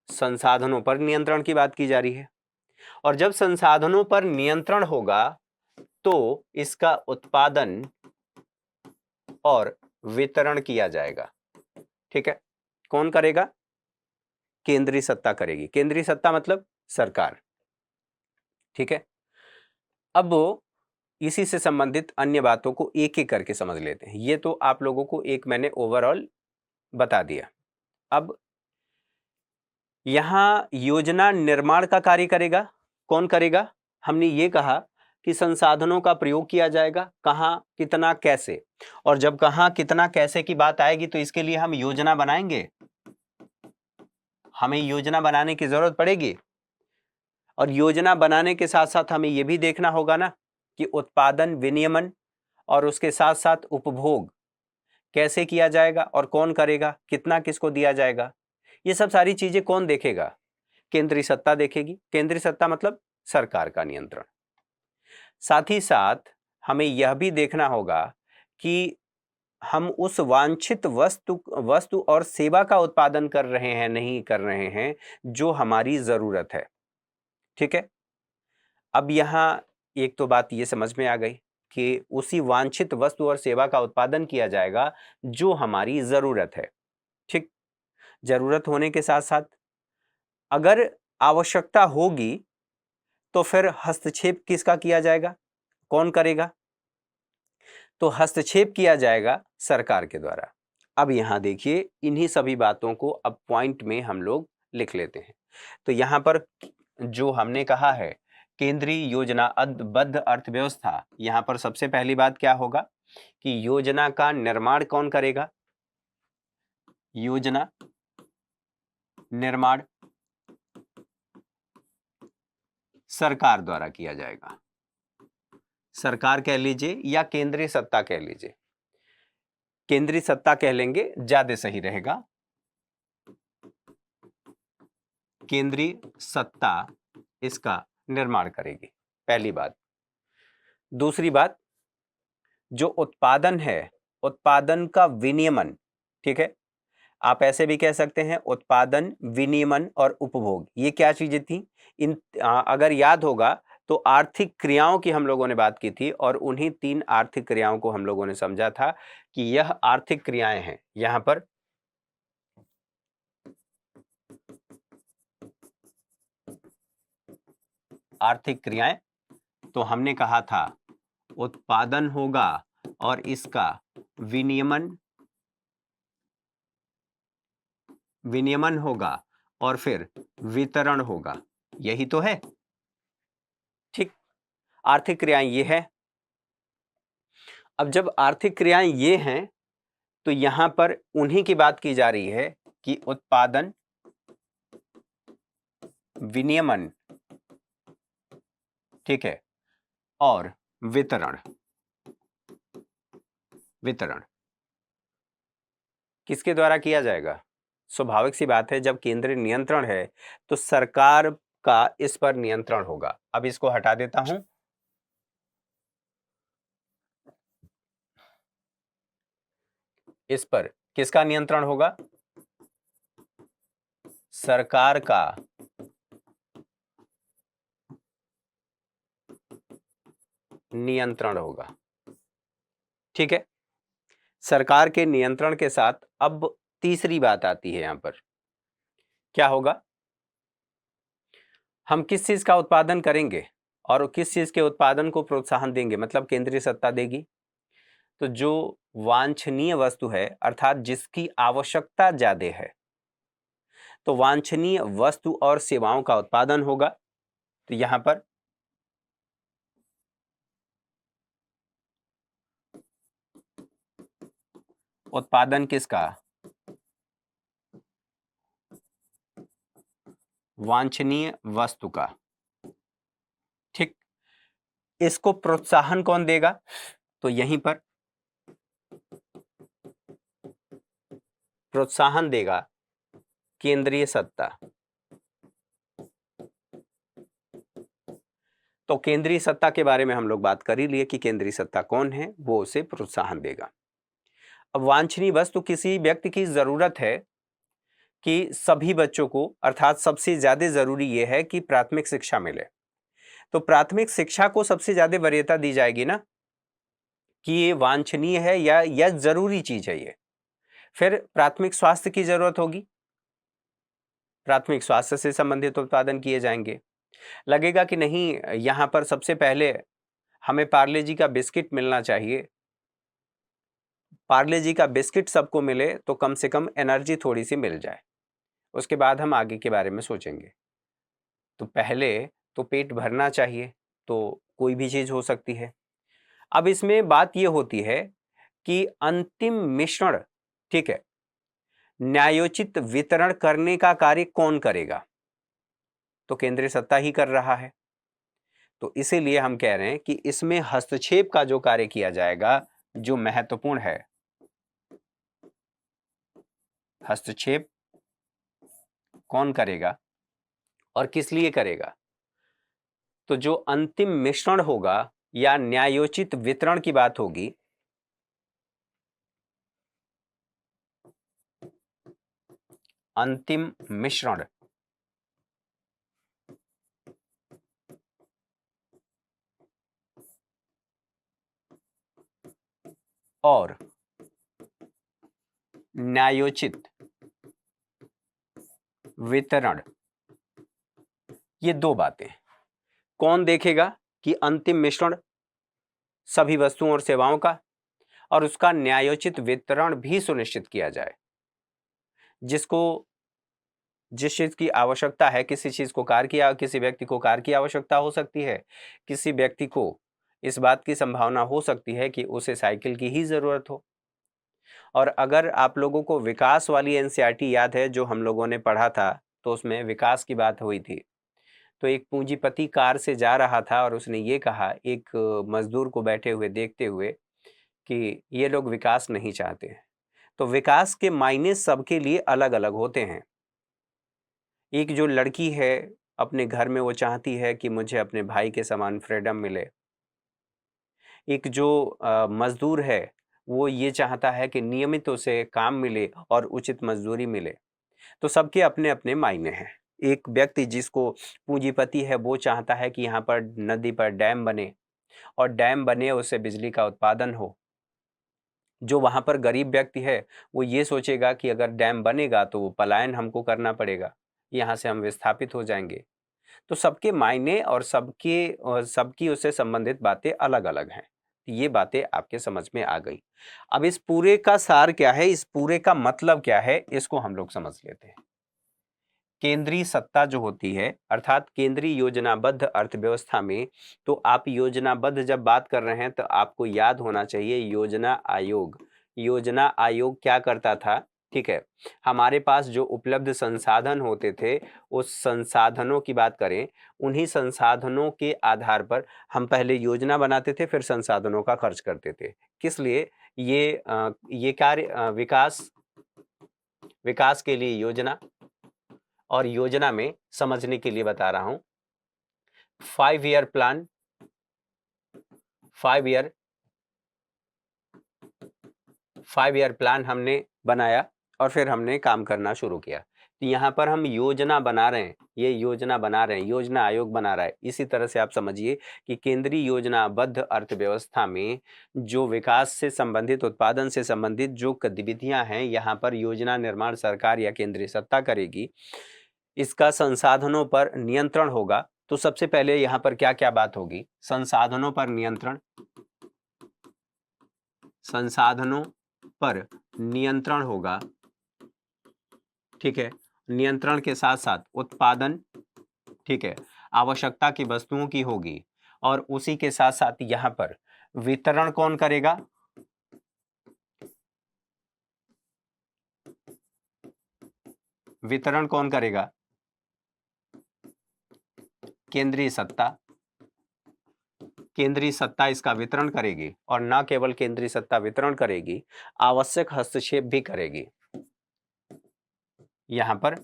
संसाधनों पर नियंत्रण की बात की जा रही है। और जब संसाधनों पर नियंत्रण होगा तो इसका उत्पादन और वितरण किया जाएगा। ठीक है, कौन करेगा? केंद्रीय सत्ता करेगी। केंद्रीय सत्ता मतलब सरकार। ठीक है, अब इसी से संबंधित अन्य बातों को एक एक करके समझ लेते हैं। ये तो आप लोगों को एक मैंने ओवरऑल बता दिया। अब यहां योजना निर्माण का कार्य करेगा। कौन करेगा? हमने ये कहा कि संसाधनों का प्रयोग किया जाएगा, कहां, कितना, कैसे। और जब कहां, कितना, कैसे की बात आएगी तो इसके लिए हम योजना बनाएंगे, हमें योजना बनाने की जरूरत पड़ेगी। और योजना बनाने के साथ साथ हमें यह भी देखना होगा ना कि उत्पादन, विनियमन और उसके साथ साथ उपभोग कैसे किया जाएगा और कौन करेगा, कितना किसको दिया जाएगा, ये सब सारी चीजें कौन देखेगा? केंद्रीय सत्ता देखेगी। केंद्रीय सत्ता मतलब सरकार का नियंत्रण। साथ ही साथ हमें यह भी देखना होगा कि हम उस वांछित वस्तु और सेवा का उत्पादन कर रहे हैं, नहीं कर रहे हैं, जो हमारी जरूरत है। ठीक है, अब यहां एक तो बात ये समझ में आ गई कि उसी वांछित वस्तु और सेवा का उत्पादन किया जाएगा जो हमारी जरूरत है। ठीक, जरूरत होने के साथ साथ अगर आवश्यकता होगी तो फिर हस्तक्षेप किसका किया जाएगा, कौन करेगा? तो हस्तक्षेप किया जाएगा सरकार के द्वारा। अब यहां देखिए, इन्हीं सभी बातों को अब पॉइंट में हम लोग लिख लेते हैं। तो यहां पर जो हमने कहा है केंद्रीय योजनाबद्ध अर्थव्यवस्था, यहां पर सबसे पहली बात क्या होगा कि योजना का निर्माण कौन करेगा? योजना निर्माण सरकार द्वारा किया जाएगा। सरकार कह लीजिए या केंद्रीय सत्ता कह लीजिए, केंद्रीय सत्ता कह लेंगे ज्यादा सही रहेगा। केंद्रीय सत्ता इसका निर्माण करेगी, पहली बात। दूसरी बात, जो उत्पादन है, उत्पादन का विनियमन। ठीक है, आप ऐसे भी कह सकते हैं उत्पादन, विनियमन और उपभोग, ये क्या चीजें थी? अगर याद होगा तो आर्थिक क्रियाओं की हम लोगों ने बात की थी और उन्हीं 3 आर्थिक क्रियाओं को हम लोगों ने समझा था कि यह आर्थिक क्रियाएं हैं। यहां पर आर्थिक क्रियाएं, तो हमने कहा था उत्पादन होगा और इसका विनियमन विनियमन होगा और फिर वितरण होगा, यही तो है। ठीक, आर्थिक क्रियाएं ये है। अब जब आर्थिक क्रियाएं ये हैं तो यहां पर उन्हीं की बात की जा रही है कि उत्पादन, विनियमन, ठीक है, और वितरण। वितरण किसके द्वारा किया जाएगा? स्वाभाविक सी बात है, जब केंद्रीय नियंत्रण है तो सरकार का इस पर नियंत्रण होगा। अब इसको हटा देता हूं। इस पर किसका नियंत्रण होगा? सरकार का नियंत्रण होगा। ठीक है, सरकार के नियंत्रण के साथ अब तीसरी बात आती है। यहां पर क्या होगा? हम किस चीज का उत्पादन करेंगे और किस चीज के उत्पादन को प्रोत्साहन देंगे, मतलब केंद्रीय सत्ता देगी। तो जो वांछनीय वस्तु है, अर्थात जिसकी आवश्यकता ज्यादा है, तो वांछनीय वस्तु और सेवाओं का उत्पादन होगा। तो यहां पर उत्पादन किसका? वांछनीय वस्तु का। ठीक, इसको प्रोत्साहन कौन देगा? तो यहीं पर प्रोत्साहन देगा केंद्रीय सत्ता। तो केंद्रीय सत्ता के बारे में हम लोग बात कर ही लिए कि केंद्रीय सत्ता कौन है, वो उसे प्रोत्साहन देगा। अब वांछनीय वस्तु किसी व्यक्ति की जरूरत है कि सभी बच्चों को, अर्थात सबसे ज्यादा जरूरी यह है कि प्राथमिक शिक्षा मिले। तो प्राथमिक शिक्षा को सबसे ज्यादा वरीयता दी जाएगी ना, कि ये वांछनीय है या जरूरी चीज है ये। फिर प्राथमिक स्वास्थ्य की जरूरत होगी, प्राथमिक स्वास्थ्य से संबंधित उत्पादन किए जाएंगे। लगेगा कि नहीं, यहां पर सबसे पहले हमें पार्ले जी का बिस्किट मिलना चाहिए, पार्ले जी का बिस्किट सबको मिले तो कम से कम एनर्जी थोड़ी सी मिल जाए, उसके बाद हम आगे के बारे में सोचेंगे। तो पहले तो पेट भरना चाहिए, तो कोई भी चीज हो सकती है। अब इसमें बात यह होती है कि अंतिम मिश्रण, ठीक है, न्यायोचित वितरण करने का कार्य कौन करेगा? तो केंद्रीय सत्ता ही कर रहा है। तो इसीलिए हम कह रहे हैं कि इसमें हस्तक्षेप का जो कार्य किया जाएगा, जो महत्वपूर्ण है, हस्तक्षेप कौन करेगा और किस लिए करेगा? तो जो अंतिम मिश्रण होगा या न्यायोचित वितरण की बात होगी, अंतिम मिश्रण और न्यायोचित वितरण, ये दो बातें कौन देखेगा? कि अंतिम मिश्रण सभी वस्तुओं और सेवाओं का, और उसका न्यायोचित वितरण भी सुनिश्चित किया जाए। जिसको जिस चीज की आवश्यकता है, किसी चीज को कार की, किसी व्यक्ति को कार की आवश्यकता हो सकती है, किसी व्यक्ति को इस बात की संभावना हो सकती है कि उसे साइकिल की ही जरूरत हो। और अगर आप लोगों को विकास वाली एनसीईआरटी याद है जो हम लोगों ने पढ़ा था, तो उसमें विकास की बात हुई थी। तो एक पूंजीपति कार से जा रहा था और उसने ये कहा एक मजदूर को बैठे हुए देखते हुए कि ये लोग विकास नहीं चाहते हैं। तो विकास के मायने सबके लिए अलग अलग होते हैं। एक जो लड़की है अपने घर में, वो चाहती है कि मुझे अपने भाई के समान फ्रीडम मिले। एक जो मजदूर है, वो ये चाहता है कि नियमित उसे काम मिले और उचित मजदूरी मिले। तो सबके अपने अपने मायने हैं। एक व्यक्ति जिसको पूंजीपति है, वो चाहता है कि यहाँ पर नदी पर डैम बने और डैम बने, उससे बिजली का उत्पादन हो। जो वहां पर गरीब व्यक्ति है, वो ये सोचेगा कि अगर डैम बनेगा तो वो पलायन हमको करना पड़ेगा, यहाँ से हम विस्थापित हो जाएंगे। तो सबके मायने और सबकी उससे संबंधित बातें अलग अलग हैं। ये बातें आपके समझ में आ गई। अब इस पूरे का सार क्या है, इस पूरे का मतलब क्या है, इसको हम लोग समझ लेते हैं। केंद्रीय सत्ता जो होती है, अर्थात केंद्रीय योजनाबद्ध अर्थव्यवस्था में, तो आप योजनाबद्ध जब बात कर रहे हैं तो आपको याद होना चाहिए योजना आयोग। योजना आयोग क्या करता था? ठीक है, हमारे पास जो उपलब्ध संसाधन होते थे, उस संसाधनों की बात करें, उन्हीं संसाधनों के आधार पर हम पहले योजना बनाते थे, फिर संसाधनों का खर्च करते थे। किस लिए? ये कार्य विकास के लिए योजना, और योजना में समझने के लिए बता रहा हूं, 5 year plan, 5 year 5 year plan हमने बनाया और फिर हमने काम करना शुरू किया। तो यहाँ पर हम योजना बना रहे हैं, ये योजना बना रहे हैं, योजना आयोग बना रहा है। इसी तरह से आप समझिए कि केंद्रीय योजनाबद्ध अर्थव्यवस्था में जो विकास से संबंधित, उत्पादन से संबंधित जो गतिविधियां हैं, यहाँ पर योजना निर्माण सरकार या केंद्रीय सत्ता करेगी। इसका संसाधनों पर नियंत्रण होगा। तो सबसे पहले यहाँ पर क्या क्या बात होगी? संसाधनों पर नियंत्रण, संसाधनों पर नियंत्रण होगा, ठीक है। नियंत्रण के साथ साथ उत्पादन, ठीक है, आवश्यकता की वस्तुओं की होगी, और उसी के साथ साथ यहाँ पर वितरण कौन करेगा? वितरण कौन करेगा? केंद्रीय सत्ता इसका वितरण करेगी, और न केवल केंद्रीय सत्ता वितरण करेगी, आवश्यक हस्तक्षेप भी करेगी। यहां पर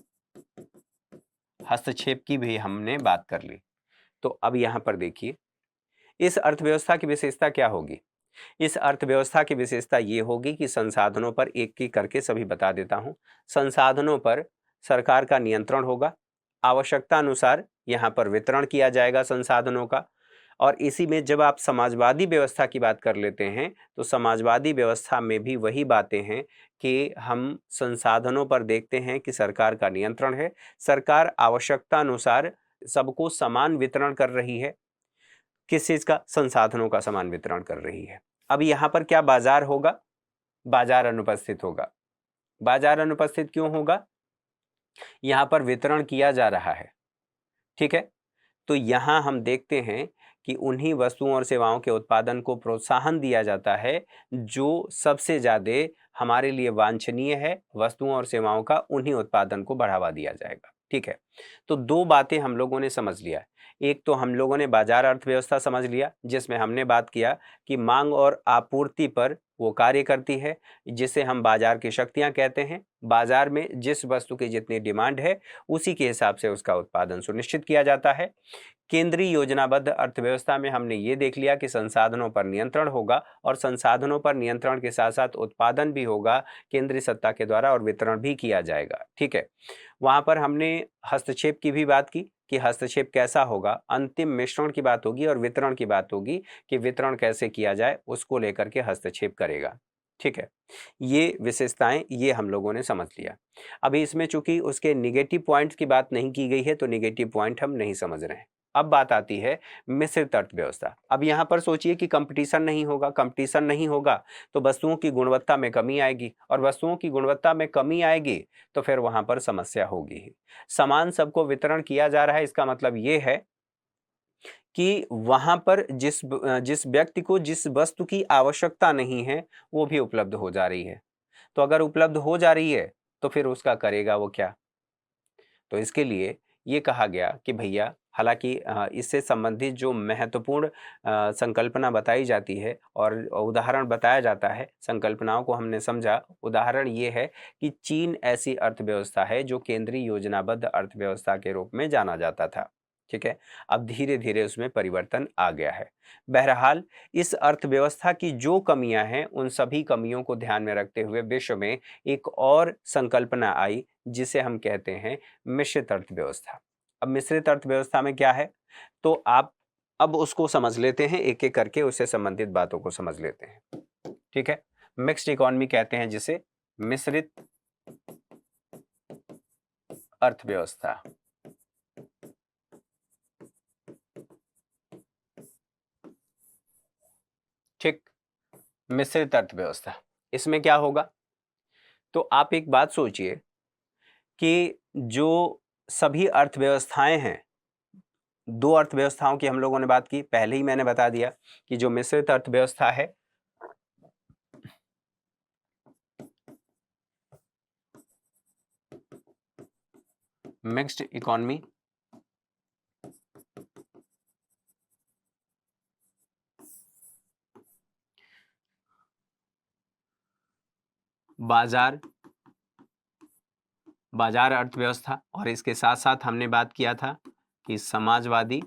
हस्तक्षेप की भी हमने बात कर ली। तो अब यहां पर देखिए, इस अर्थव्यवस्था की विशेषता क्या होगी? इस अर्थव्यवस्था की विशेषता ये होगी कि संसाधनों पर, एक एक करके सभी बता देता हूं, संसाधनों पर सरकार का नियंत्रण होगा, आवश्यकता अनुसार यहां पर वितरण किया जाएगा संसाधनों का। और इसी में जब आप समाजवादी व्यवस्था की बात कर लेते हैं, तो समाजवादी व्यवस्था में भी वही बातें हैं कि हम संसाधनों पर देखते हैं कि सरकार का नियंत्रण है, सरकार आवश्यकता अनुसार सबको समान वितरण कर रही है। किस चीज का? संसाधनों का समान वितरण कर रही है। अब यहां पर क्या बाजार होगा? बाजार अनुपस्थित होगा। बाजार अनुपस्थित क्यों होगा? यहां पर वितरण किया जा रहा है, ठीक है। तो यहां हम देखते हैं कि उन्हीं वस्तुओं और सेवाओं के उत्पादन को प्रोत्साहन दिया जाता है जो सबसे ज्यादा हमारे लिए वांछनीय है। वस्तुओं और सेवाओं का उन्हीं उत्पादन को बढ़ावा दिया जाएगा, ठीक है। तो दो बातें हम लोगों ने समझ लिया। एक तो हम लोगों ने बाजार अर्थव्यवस्था समझ लिया, जिसमें हमने बात किया कि मांग और आपूर्ति पर वो कार्य करती है, जिसे हम बाजार की शक्तियां कहते हैं। बाजार में जिस वस्तु की जितनी डिमांड है, उसी के हिसाब से उसका उत्पादन सुनिश्चित किया जाता है। केंद्रीय योजनाबद्ध अर्थव्यवस्था में हमने ये देख लिया कि संसाधनों पर नियंत्रण होगा, और संसाधनों पर नियंत्रण के साथ साथ उत्पादन भी होगा केंद्रीय सत्ता के द्वारा, और वितरण भी किया जाएगा, ठीक है। वहां पर हमने हस्तक्षेप की भी बात की कि हस्तक्षेप कैसा होगा, अंतिम मिश्रण की बात होगी और वितरण की बात होगी कि वितरण कैसे किया जाए, उसको लेकर के हस्तक्षेप करेगा, ठीक है। ये विशेषताएं ये हम लोगों ने समझ लिया। अभी इसमें चूंकि उसके निगेटिव पॉइंट्स की बात नहीं की गई है, तो निगेटिव पॉइंट हम नहीं समझ रहे हैं। अब बात आती है मिश्रित अर्थव्यवस्था। अब यहां पर सोचिए कि कंपटीशन नहीं होगा, कंपटीशन नहीं होगा तो वस्तुओं की गुणवत्ता में कमी आएगी, और वस्तुओं की गुणवत्ता में कमी आएगी तो फिर वहां पर समस्या होगी ही। सामान सबको वितरण किया जा रहा है, इसका मतलब ये है कि वहां पर जिस व्यक्ति को जिस वस्तु की आवश्यकता नहीं है, वो भी उपलब्ध हो जा रही है। तो अगर उपलब्ध हो जा रही है तो फिर उसका करेगा वो क्या? तो इसके लिए ये कहा गया कि भैया, हालांकि इससे संबंधित जो महत्वपूर्ण संकल्पना बताई जाती है और उदाहरण बताया जाता है, संकल्पनाओं को हमने समझा। उदाहरण ये है कि चीन ऐसी अर्थव्यवस्था है जो केंद्रीय योजनाबद्ध अर्थव्यवस्था के रूप में जाना जाता था, ठीक है। अब धीरे धीरे उसमें परिवर्तन आ गया है। बहरहाल, इस अर्थव्यवस्था की जो कमियां हैं, उन सभी कमियों को ध्यान में रखते हुए विश्व में एक और संकल्पना आई, जिसे हम कहते हैं मिश्रित अर्थव्यवस्था। अब मिश्रित अर्थव्यवस्था में क्या है, तो आप अब उसको समझ लेते हैं, एक एक करके उससे संबंधित बातों को समझ लेते हैं, ठीक है। मिक्स्ड इकोनॉमी कहते हैं जिसे, मिश्रित अर्थव्यवस्था। ठीक, मिश्रित अर्थव्यवस्था, इसमें क्या होगा? तो आप एक बात सोचिए कि जो सभी अर्थव्यवस्थाएं हैं, दो अर्थव्यवस्थाओं की हम लोगों ने बात की, पहले ही मैंने बता दिया कि जो मिश्रित अर्थव्यवस्था है, मिक्स्ड इकोनॉमी, बाजार अर्थव्यवस्था, और इसके साथ साथ हमने बात किया था कि समाजवादी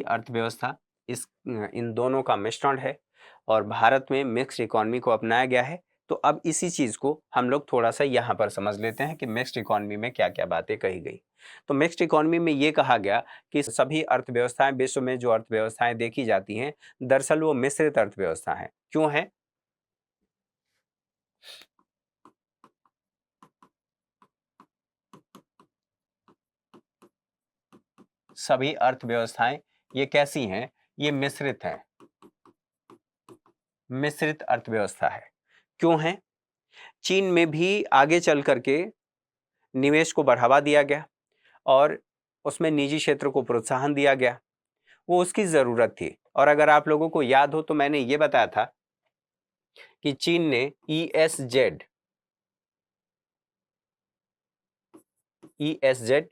अर्थव्यवस्था, इन दोनों का मिश्रण है, और भारत में मिक्स्ड इकोनॉमी को अपनाया गया है। तो अब इसी चीज को हम लोग थोड़ा सा यहाँ पर समझ लेते हैं कि मिक्स्ड इकोनॉमी में क्या क्या बातें कही गई। तो मिक्स्ड इकोनॉमी में ये कहा गया कि सभी अर्थव्यवस्थाएं, विश्व में जो अर्थव्यवस्थाएं देखी जाती हैं, दरअसल वो मिश्रित अर्थव्यवस्था है। क्यों है? सभी अर्थव्यवस्थाएं ये कैसी हैं? ये मिश्रित हैं, मिश्रित अर्थव्यवस्था है। क्यों है? चीन में भी आगे चल करके निवेश को बढ़ावा दिया गया, और उसमें निजी क्षेत्र को प्रोत्साहन दिया गया, वो उसकी जरूरत थी। और अगर आप लोगों को याद हो तो मैंने ये बताया था कि चीन ने ESZ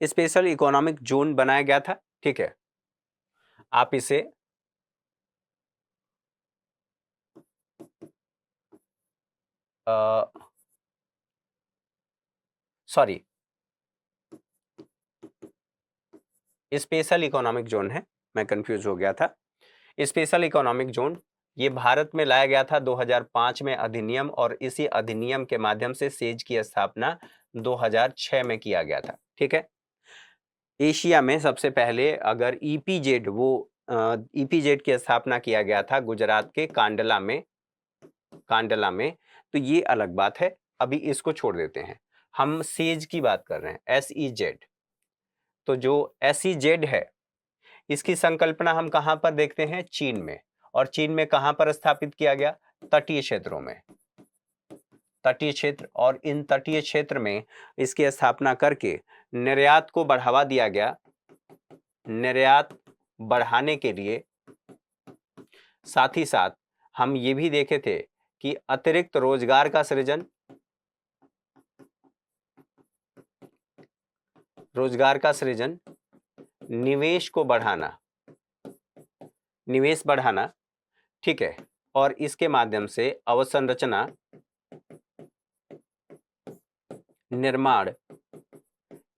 स्पेशल इकोनॉमिक जोन बनाया गया था। ठीक है, आप इसे सॉरी, स्पेशल इकोनॉमिक जोन है, मैं कंफ्यूज हो गया था। स्पेशल इकोनॉमिक जोन ये भारत में लाया गया था 2005 में अधिनियम, और इसी अधिनियम के माध्यम से सेज की स्थापना 2006 में किया गया था। ठीक है, एशिया में सबसे पहले अगर ईपीजेड, वो ईपीजेड की स्थापना किया गया था गुजरात के कांडला में। तो ये अलग बात है, अभी इसको छोड़ देते हैं। हम सेज की बात कर रहे हैं, SEZ। तो जो SEZ है, इसकी संकल्पना हम कहां पर देखते हैं? चीन में। और चीन में कहां पर स्थापित किया गया? तटीय क्षेत्रों में, तटीय क्षेत्र। और इन तटीय क्षेत्र में इसकी स्थापना करके निर्यात को बढ़ावा दिया गया। निर्यात बढ़ाने के लिए साथ ही साथ हम ये भी देखे थे कि अतिरिक्त रोजगार का सृजन, निवेश को बढ़ाना, निवेश बढ़ाना। ठीक है, और इसके माध्यम से अवसंरचना निर्माण,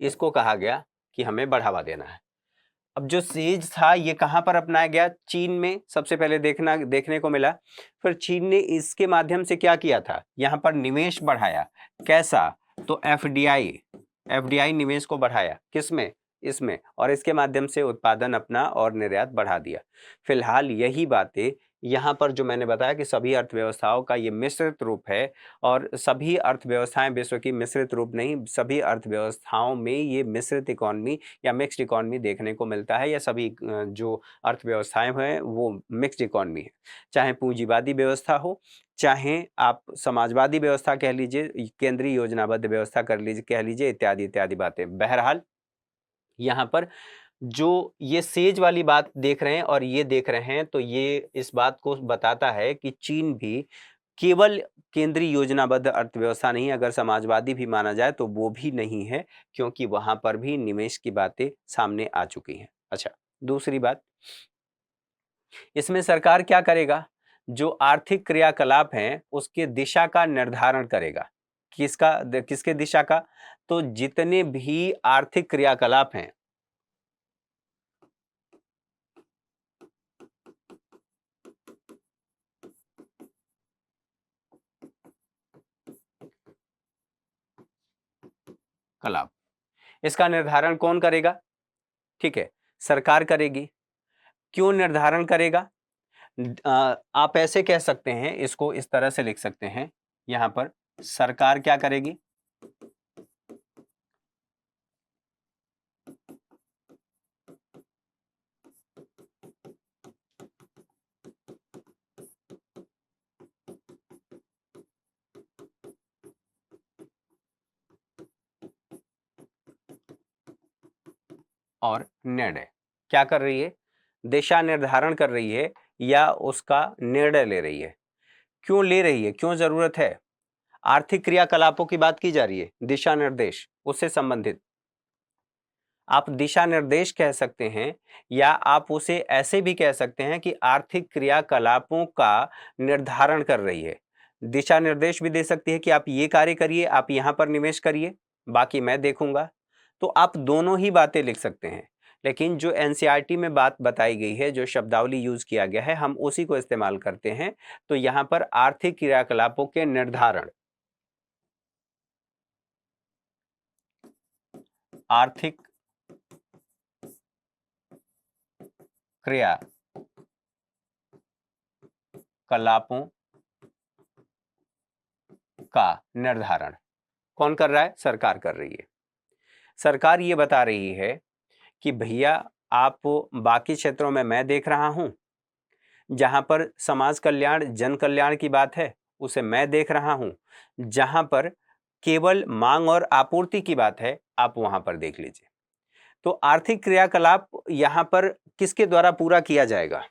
इसको कहा गया कि हमें बढ़ावा देना है। अब जो सेज था ये कहां पर अपनाया गया? चीन में सबसे पहले देखने को मिला। फिर चीन ने इसके माध्यम से क्या किया था? यहां पर निवेश बढ़ाया। कैसा? तो एफडीआई निवेश को बढ़ाया। किसमें? इसमें। और इसके माध्यम से उत्पादन अपना और निर्यात बढ़ा दिया। फिलहाल यही बातें यहाँ पर जो मैंने बताया कि सभी अर्थव्यवस्थाओं का ये मिश्रित रूप है, और सभी अर्थव्यवस्थाएं विश्व की मिश्रित रूप नहीं, सभी अर्थव्यवस्थाओं में ये मिश्रित इकोनॉमी या मिक्स्ड इकोनॉमी देखने को मिलता है, या सभी जो अर्थव्यवस्थाएं हैं वो मिक्स्ड इकोनॉमी है। चाहे पूंजीवादी व्यवस्था हो, चाहे आप समाजवादी व्यवस्था कह लीजिए, केंद्रीय योजनाबद्ध व्यवस्था कर लीजिए, कह लीजिए, इत्यादि इत्यादि बातें। बहरहाल यहाँ पर जो ये सेज वाली बात देख रहे हैं और ये देख रहे हैं, तो ये इस बात को बताता है कि चीन भी केवल केंद्रीय योजनाबद्ध अर्थव्यवस्था नहीं, अगर समाजवादी भी माना जाए तो वो भी नहीं है, क्योंकि वहां पर भी निवेश की बातें सामने आ चुकी हैं। अच्छा, दूसरी बात, इसमें सरकार क्या करेगा? जो आर्थिक क्रियाकलाप हैं उसके दिशा का निर्धारण करेगा। किसके दिशा का? तो जितने भी आर्थिक क्रियाकलाप हैं, कलाप, इसका निर्धारण कौन करेगा? ठीक है, सरकार करेगी। क्यों निर्धारण करेगा? आप ऐसे कह सकते हैं, इसको इस तरह से लिख सकते हैं, यहां पर सरकार क्या करेगी? और निर्णय क्या कर रही है? दिशा निर्धारण कर रही है या उसका निर्णय ले रही है। क्यों ले रही है? क्यों जरूरत है? आर्थिक क्रियाकलापों की बात की जा रही है, दिशा निर्देश उससे संबंधित। आप दिशा निर्देश कह सकते हैं, या आप उसे ऐसे भी कह सकते हैं कि आर्थिक क्रियाकलापों का निर्धारण कर रही है। दिशा निर्देश भी दे सकती है कि आप ये कार्य करिए, आप यहां पर निवेश करिए, बाकी मैं देखूंगा। तो आप दोनों ही बातें लिख सकते हैं, लेकिन जो एनसीईआरटी में बात बताई गई है, जो शब्दावली यूज किया गया है, हम उसी को इस्तेमाल करते हैं। तो यहां पर आर्थिक क्रियाकलापों के निर्धारण, आर्थिक क्रियाकलापों का निर्धारण कौन कर रहा है? सरकार कर रही है। सरकार ये बता रही है कि भैया, आप बाकी क्षेत्रों में मैं देख रहा हूं, जहां पर समाज कल्याण, जन कल्याण की बात है उसे मैं देख रहा हूं, जहां पर केवल मांग और आपूर्ति की बात है आप वहां पर देख लीजिए। तो आर्थिक क्रियाकलाप यहां पर किसके द्वारा पूरा किया जाएगा?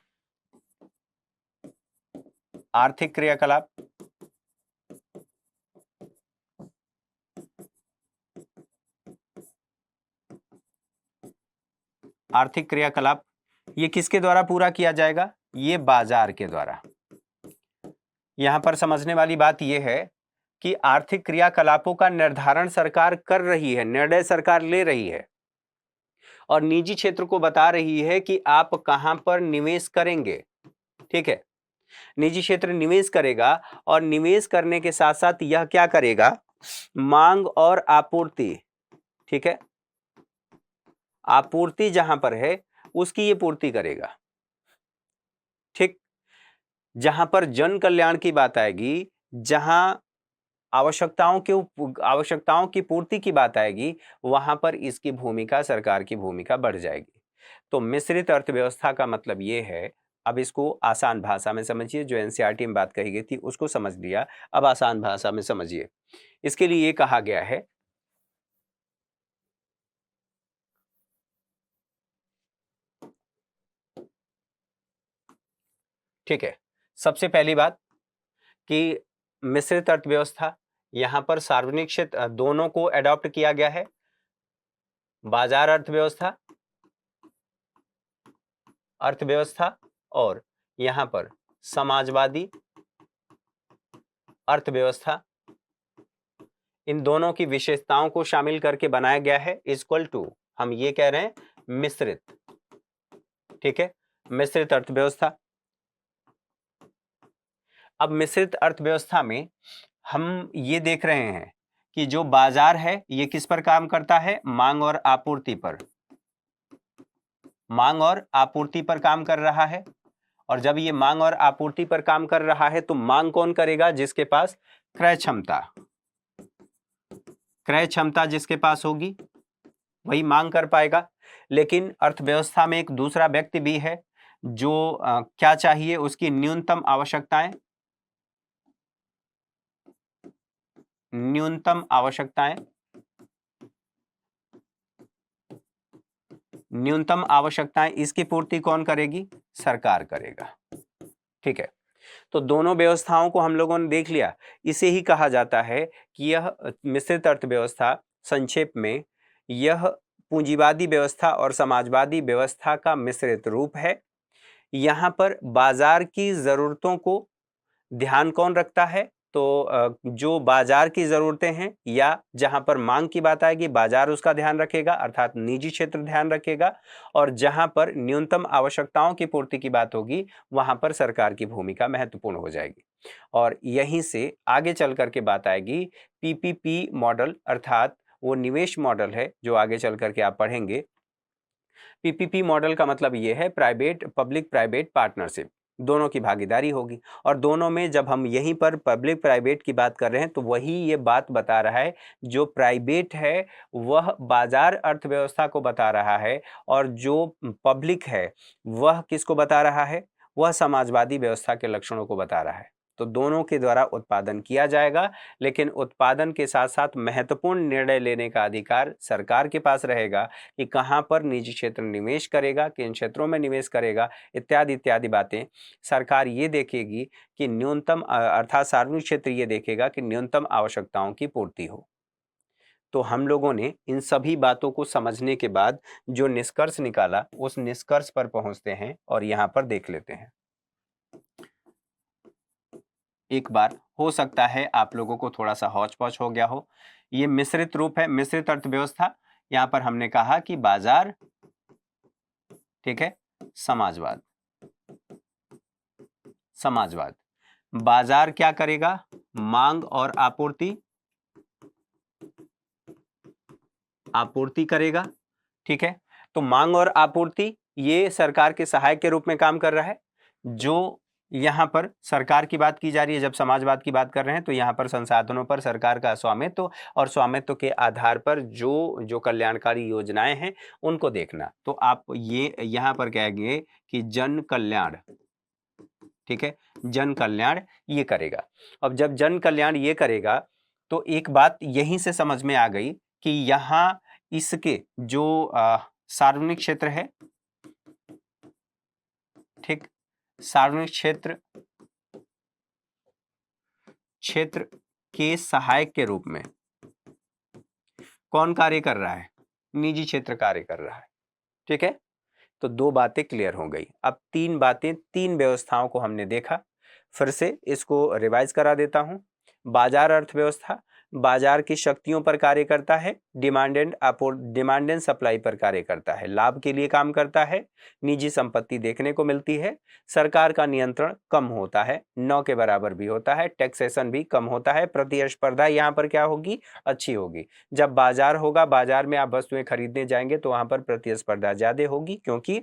आर्थिक क्रियाकलाप आर्थिक क्रियाकलाप ये किसके द्वारा पूरा किया जाएगा? ये बाजार के द्वारा। यहां पर समझने वाली बात यह है कि आर्थिक क्रियाकलापों का निर्धारण सरकार कर रही है, निर्णय सरकार ले रही है और निजी क्षेत्र को बता रही है कि आप कहां पर निवेश करेंगे। ठीक है, निजी क्षेत्र निवेश करेगा और निवेश करने के साथ साथ यह क्या करेगा? मांग और आपूर्ति, ठीक है, आपूर्ति जहां पर है उसकी ये पूर्ति करेगा। ठीक, जहां पर जन कल्याण की बात आएगी, जहां आवश्यकताओं की पूर्ति की बात आएगी, वहां पर इसकी भूमिका, सरकार की भूमिका बढ़ जाएगी। तो मिश्रित अर्थव्यवस्था का मतलब ये है, अब इसको आसान भाषा में समझिए, जो एनसीईआरटी में बात कही गई थी उसको समझ लिया, अब आसान भाषा में समझिए। इसके लिए ये कहा गया है, ठीक है, सबसे पहली बात कि मिश्रित अर्थव्यवस्था, यहां पर सार्वजनिक क्षेत्र दोनों को एडॉप्ट किया गया है। बाजार अर्थव्यवस्था और यहां पर समाजवादी अर्थव्यवस्था, इन दोनों की विशेषताओं को शामिल करके बनाया गया है, इक्वल टू, हम ये कह रहे हैं मिश्रित। ठीक है, मिश्रित अर्थव्यवस्था। अब मिश्रित अर्थव्यवस्था में हम ये देख रहे हैं कि जो बाजार है ये किस पर काम करता है? मांग और आपूर्ति पर, मांग और आपूर्ति पर काम कर रहा है। और जब ये मांग और आपूर्ति पर काम कर रहा है तो मांग कौन करेगा? जिसके पास क्रय क्षमता, क्रय क्षमता जिसके पास होगी वही मांग कर पाएगा। लेकिन अर्थव्यवस्था में एक दूसरा व्यक्ति भी है जो क्या चाहिए? उसकी न्यूनतम आवश्यकताएं, न्यूनतम आवश्यकताएं, न्यूनतम आवश्यकताएं, इसकी पूर्ति कौन करेगी? सरकार करेगा। ठीक है, तो दोनों व्यवस्थाओं को हम लोगों ने देख लिया। इसे ही कहा जाता है कि यह मिश्रित अर्थव्यवस्था, संक्षेप में यह पूंजीवादी व्यवस्था और समाजवादी व्यवस्था का मिश्रित रूप है। यहाँ पर बाजार की जरूरतों को ध्यान कौन रखता है? तो जो बाजार की जरूरतें हैं या जहां पर मांग की बात आएगी, बाजार उसका ध्यान रखेगा, अर्थात निजी क्षेत्र ध्यान रखेगा। और जहां पर न्यूनतम आवश्यकताओं की पूर्ति की बात होगी, वहां पर सरकार की भूमिका महत्वपूर्ण हो जाएगी। और यहीं से आगे चल करके बात आएगी पीपीपी मॉडल, अर्थात वो निवेश मॉडल है जो आगे चल करके आप पढ़ेंगे। पीपीपी मॉडल का मतलब ये है प्राइवेट पब्लिक प्राइवेट पार्टनरशिप, दोनों की भागीदारी होगी। और दोनों में जब हम यहीं पर पब्लिक प्राइवेट की बात कर रहे हैं तो वही ये बात बता रहा है, जो प्राइवेट है वह बाजार अर्थव्यवस्था को बता रहा है और जो पब्लिक है वह किसको बता रहा है? वह समाजवादी व्यवस्था के लक्षणों को बता रहा है। तो दोनों के द्वारा उत्पादन किया जाएगा, लेकिन उत्पादन के साथ साथ महत्वपूर्ण निर्णय लेने का अधिकार सरकार के पास रहेगा कि कहां पर निजी क्षेत्र निवेश करेगा, किन क्षेत्रों में निवेश करेगा, इत्यादि इत्यादि बातें सरकार ये देखेगी कि न्यूनतम अर्थात सार्वजनिक क्षेत्र ये देखेगा कि न्यूनतम आवश्यकताओं की पूर्ति हो। तो हम लोगों ने इन सभी बातों को समझने के बाद जो निष्कर्ष निकाला, उस निष्कर्ष पर पहुंचते हैं और यहां पर देख लेते हैं। एक बार हो सकता है आप लोगों को थोड़ा सा हौच-पौच हो गया हो। ये मिश्रित रूप है, मिश्रित अर्थव्यवस्था। यहां पर हमने कहा कि बाजार, ठीक है, समाजवाद, समाजवाद। बाजार क्या करेगा? मांग और आपूर्ति, आपूर्ति करेगा। ठीक है, तो मांग और आपूर्ति ये सरकार के सहायक के रूप में काम कर रहा है। जो यहां पर सरकार की बात की जा रही है, जब समाजवाद की बात कर रहे हैं तो यहां पर संसाधनों पर सरकार का स्वामित्व और स्वामित्व के आधार पर जो जो कल्याणकारी योजनाएं हैं उनको देखना। तो आप ये यहां पर कहेंगे कि जन कल्याण, ठीक है, जन कल्याण ये करेगा। अब जब जन कल्याण ये करेगा तो एक बात यहीं से समझ में आ गई कि यहां इसके जो सार्वजनिक क्षेत्र है, ठीक, सार्वजनिक क्षेत्र क्षेत्र के सहायक के रूप में कौन कार्य कर रहा है? निजी क्षेत्र कार्य कर रहा है। ठीक है, तो 2 बातें क्लियर हो गई। अब 3 बातें, 3 व्यवस्थाओं को हमने देखा। फिर से इसको रिवाइज करा देता हूं। बाजार अर्थव्यवस्था बाजार की शक्तियों पर कार्य करता है, डिमांड एंड सप्लाई पर कार्य करता है, लाभ के लिए काम करता है, निजी संपत्ति देखने को मिलती है, सरकार का नियंत्रण कम होता है, 9 के बराबर भी होता है, टैक्सेशन भी कम होता है, प्रतिस्पर्धा यहाँ पर क्या होगी, अच्छी होगी। जब बाजार होगा, बाजार में आप वस्तुएं खरीदने जाएंगे तो वहां पर प्रतिस्पर्धा ज्यादा होगी, क्योंकि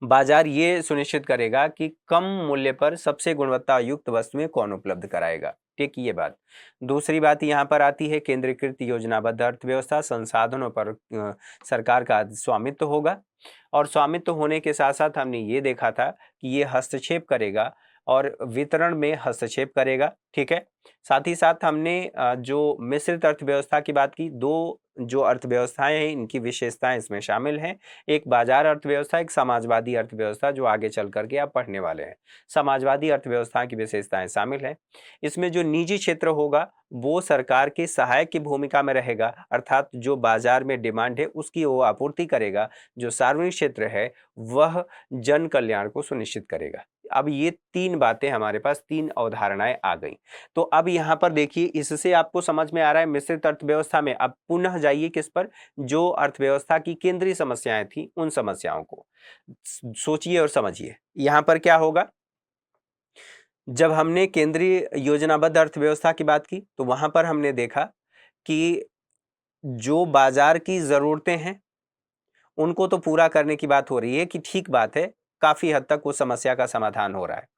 बाजार ये सुनिश्चित करेगा कि कम मूल्य पर सबसे गुणवत्ता युक्त वस्तुएं कौन उपलब्ध कराएगा। ठीक, ये बात। दूसरी बात यहाँ पर आती है केंद्रीकृत योजनाबद्ध अर्थव्यवस्था, संसाधनों पर सरकार का स्वामित्व होगा, और स्वामित्व होने के साथ साथ हमने ये देखा था कि ये हस्तक्षेप करेगा और वितरण में हस्तक्षेप करेगा। ठीक है, साथ ही साथ हमने जो मिश्रित अर्थव्यवस्था की बात की, 2 जो अर्थव्यवस्थाएं हैं इनकी विशेषताएं इसमें शामिल हैं। एक बाजार अर्थव्यवस्था, एक समाजवादी अर्थव्यवस्था, जो आगे चल करके आप पढ़ने वाले हैं। समाजवादी अर्थव्यवस्था की विशेषताएं शामिल हैं। इसमें जो निजी क्षेत्र होगा वो सरकार के सहायक की भूमिका में रहेगा, अर्थात जो बाजार में डिमांड है उसकी वो आपूर्ति करेगा। जो सार्वजनिक क्षेत्र है वह जन कल्याण को सुनिश्चित करेगा। अब ये 3 बातें हमारे पास, 3 अवधारणाएं आ गई। तो अब यहां पर देखिए, इससे आपको समझ में आ रहा है मिश्रित अर्थव्यवस्था में। अब पुनः जाइए किस पर, जो अर्थव्यवस्था की केंद्रीय समस्याएं थी उन समस्याओं को सोचिए और समझिए। यहां पर क्या होगा, जब हमने केंद्रीय योजनाबद्ध अर्थव्यवस्था की बात की तो वहां पर हमने देखा कि जो बाजार की जरूरतें हैं उनको तो पूरा करने की बात हो रही है कि ठीक बात है, काफी हद तक उस समस्या का समाधान हो रहा है।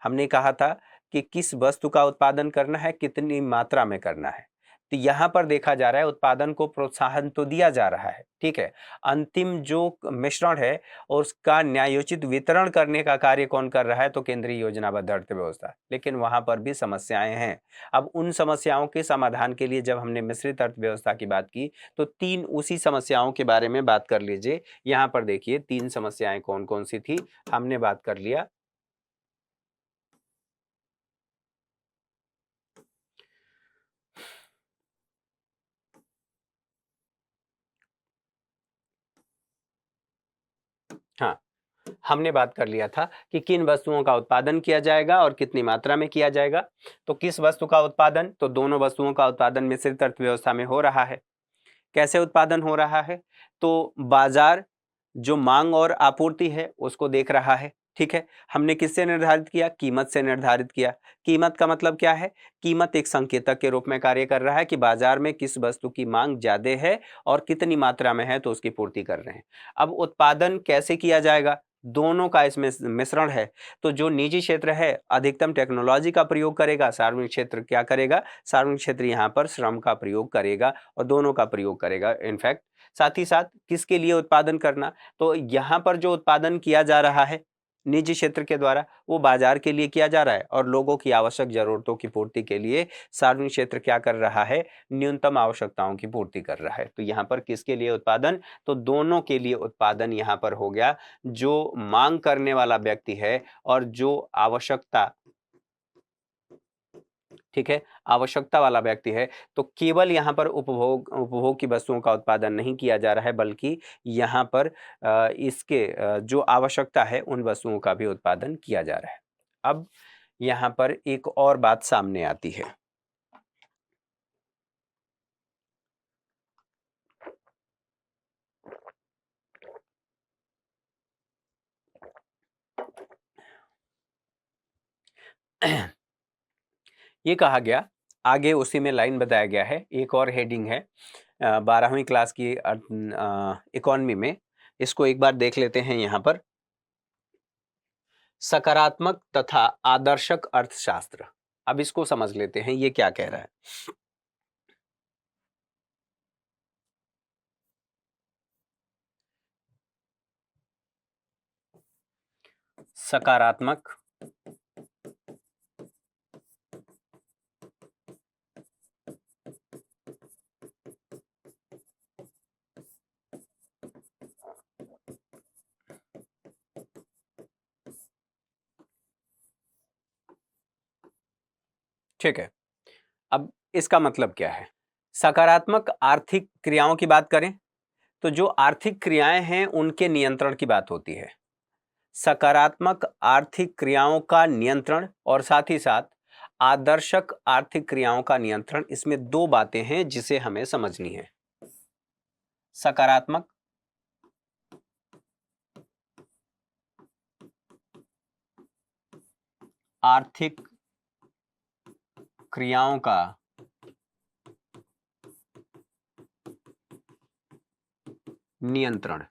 हमने कहा था कि किस वस्तु का उत्पादन करना है, कितनी मात्रा में करना है। तो यहां पर देखा जा रहा है उत्पादन को प्रोत्साहन तो दिया जा रहा है, ठीक है। अंतिम जो मिश्रण है और उसका न्यायोचित वितरण करने का कार्य कौन कर रहा है, तो केंद्रीय योजनाबद्ध अर्थव्यवस्था। लेकिन वहां पर भी समस्याएं हैं। अब उन समस्याओं के समाधान के लिए जब हमने मिश्रित अर्थव्यवस्था की बात की तो 3 उसी समस्याओं के बारे में बात कर लीजिए। यहां पर देखिए 3 समस्याएं कौन कौन सी थी, हमने बात कर लिया। हाँ, हमने बात कर लिया था कि किन वस्तुओं का उत्पादन किया जाएगा और कितनी मात्रा में किया जाएगा। तो किस वस्तु का उत्पादन, तो दोनों वस्तुओं का उत्पादन मिश्रित अर्थव्यवस्था में हो रहा है। कैसे उत्पादन हो रहा है, तो बाजार जो मांग और आपूर्ति है उसको देख रहा है। ठीक है, हमने किससे निर्धारित किया, कीमत से निर्धारित किया। कीमत का मतलब क्या है, कीमत एक संकेतक के रूप में कार्य कर रहा है कि बाजार में किस वस्तु की मांग ज्यादा है और कितनी मात्रा में है तो उसकी पूर्ति कर रहे हैं। अब उत्पादन कैसे किया जाएगा, दोनों का इसमें मिश्रण है। तो जो निजी क्षेत्र है अधिकतम टेक्नोलॉजी का प्रयोग करेगा, सार्वजनिक क्षेत्र क्या करेगा, सार्वजनिक क्षेत्र यहाँ पर श्रम का प्रयोग करेगा और दोनों का प्रयोग करेगा इनफैक्ट। साथ ही साथ किसके लिए उत्पादन करना, तो यहाँ पर जो उत्पादन किया जा रहा है निजी क्षेत्र के द्वारा वो बाजार के लिए किया जा रहा है, और लोगों की आवश्यक जरूरतों की पूर्ति के लिए सार्वजनिक क्षेत्र क्या कर रहा है, न्यूनतम आवश्यकताओं की पूर्ति कर रहा है। तो यहाँ पर किसके लिए उत्पादन, तो दोनों के लिए उत्पादन यहाँ पर हो गया। जो मांग करने वाला व्यक्ति है और जो आवश्यकता, ठीक है, आवश्यकता वाला व्यक्ति है, तो केवल यहाँ पर उपभोग की वस्तुओं का उत्पादन नहीं किया जा रहा है, बल्कि यहाँ पर इसके जो आवश्यकता है उन वस्तुओं का भी उत्पादन किया जा रहा है। अब यहाँ पर एक और बात सामने आती है। ये कहा गया, आगे उसी में लाइन बताया गया है, एक और हेडिंग है 12वीं क्लास की इकोनॉमी में। इसको एक बार देख लेते हैं। यहाँ पर सकारात्मक तथा आदर्शक अर्थशास्त्र, अब इसको समझ लेते हैं ये क्या कह रहा है। सकारात्मक ठीक है, अब इसका मतलब क्या है। सकारात्मक आर्थिक क्रियाओं की बात करें तो जो आर्थिक क्रियाएं हैं उनके नियंत्रण की बात होती है। सकारात्मक आर्थिक क्रियाओं का नियंत्रण और साथ ही साथ आदर्शक आर्थिक क्रियाओं का नियंत्रण, इसमें दो बातें हैं जिसे हमें समझनी है। सकारात्मक आर्थिक क्रियाओं का नियंत्रण,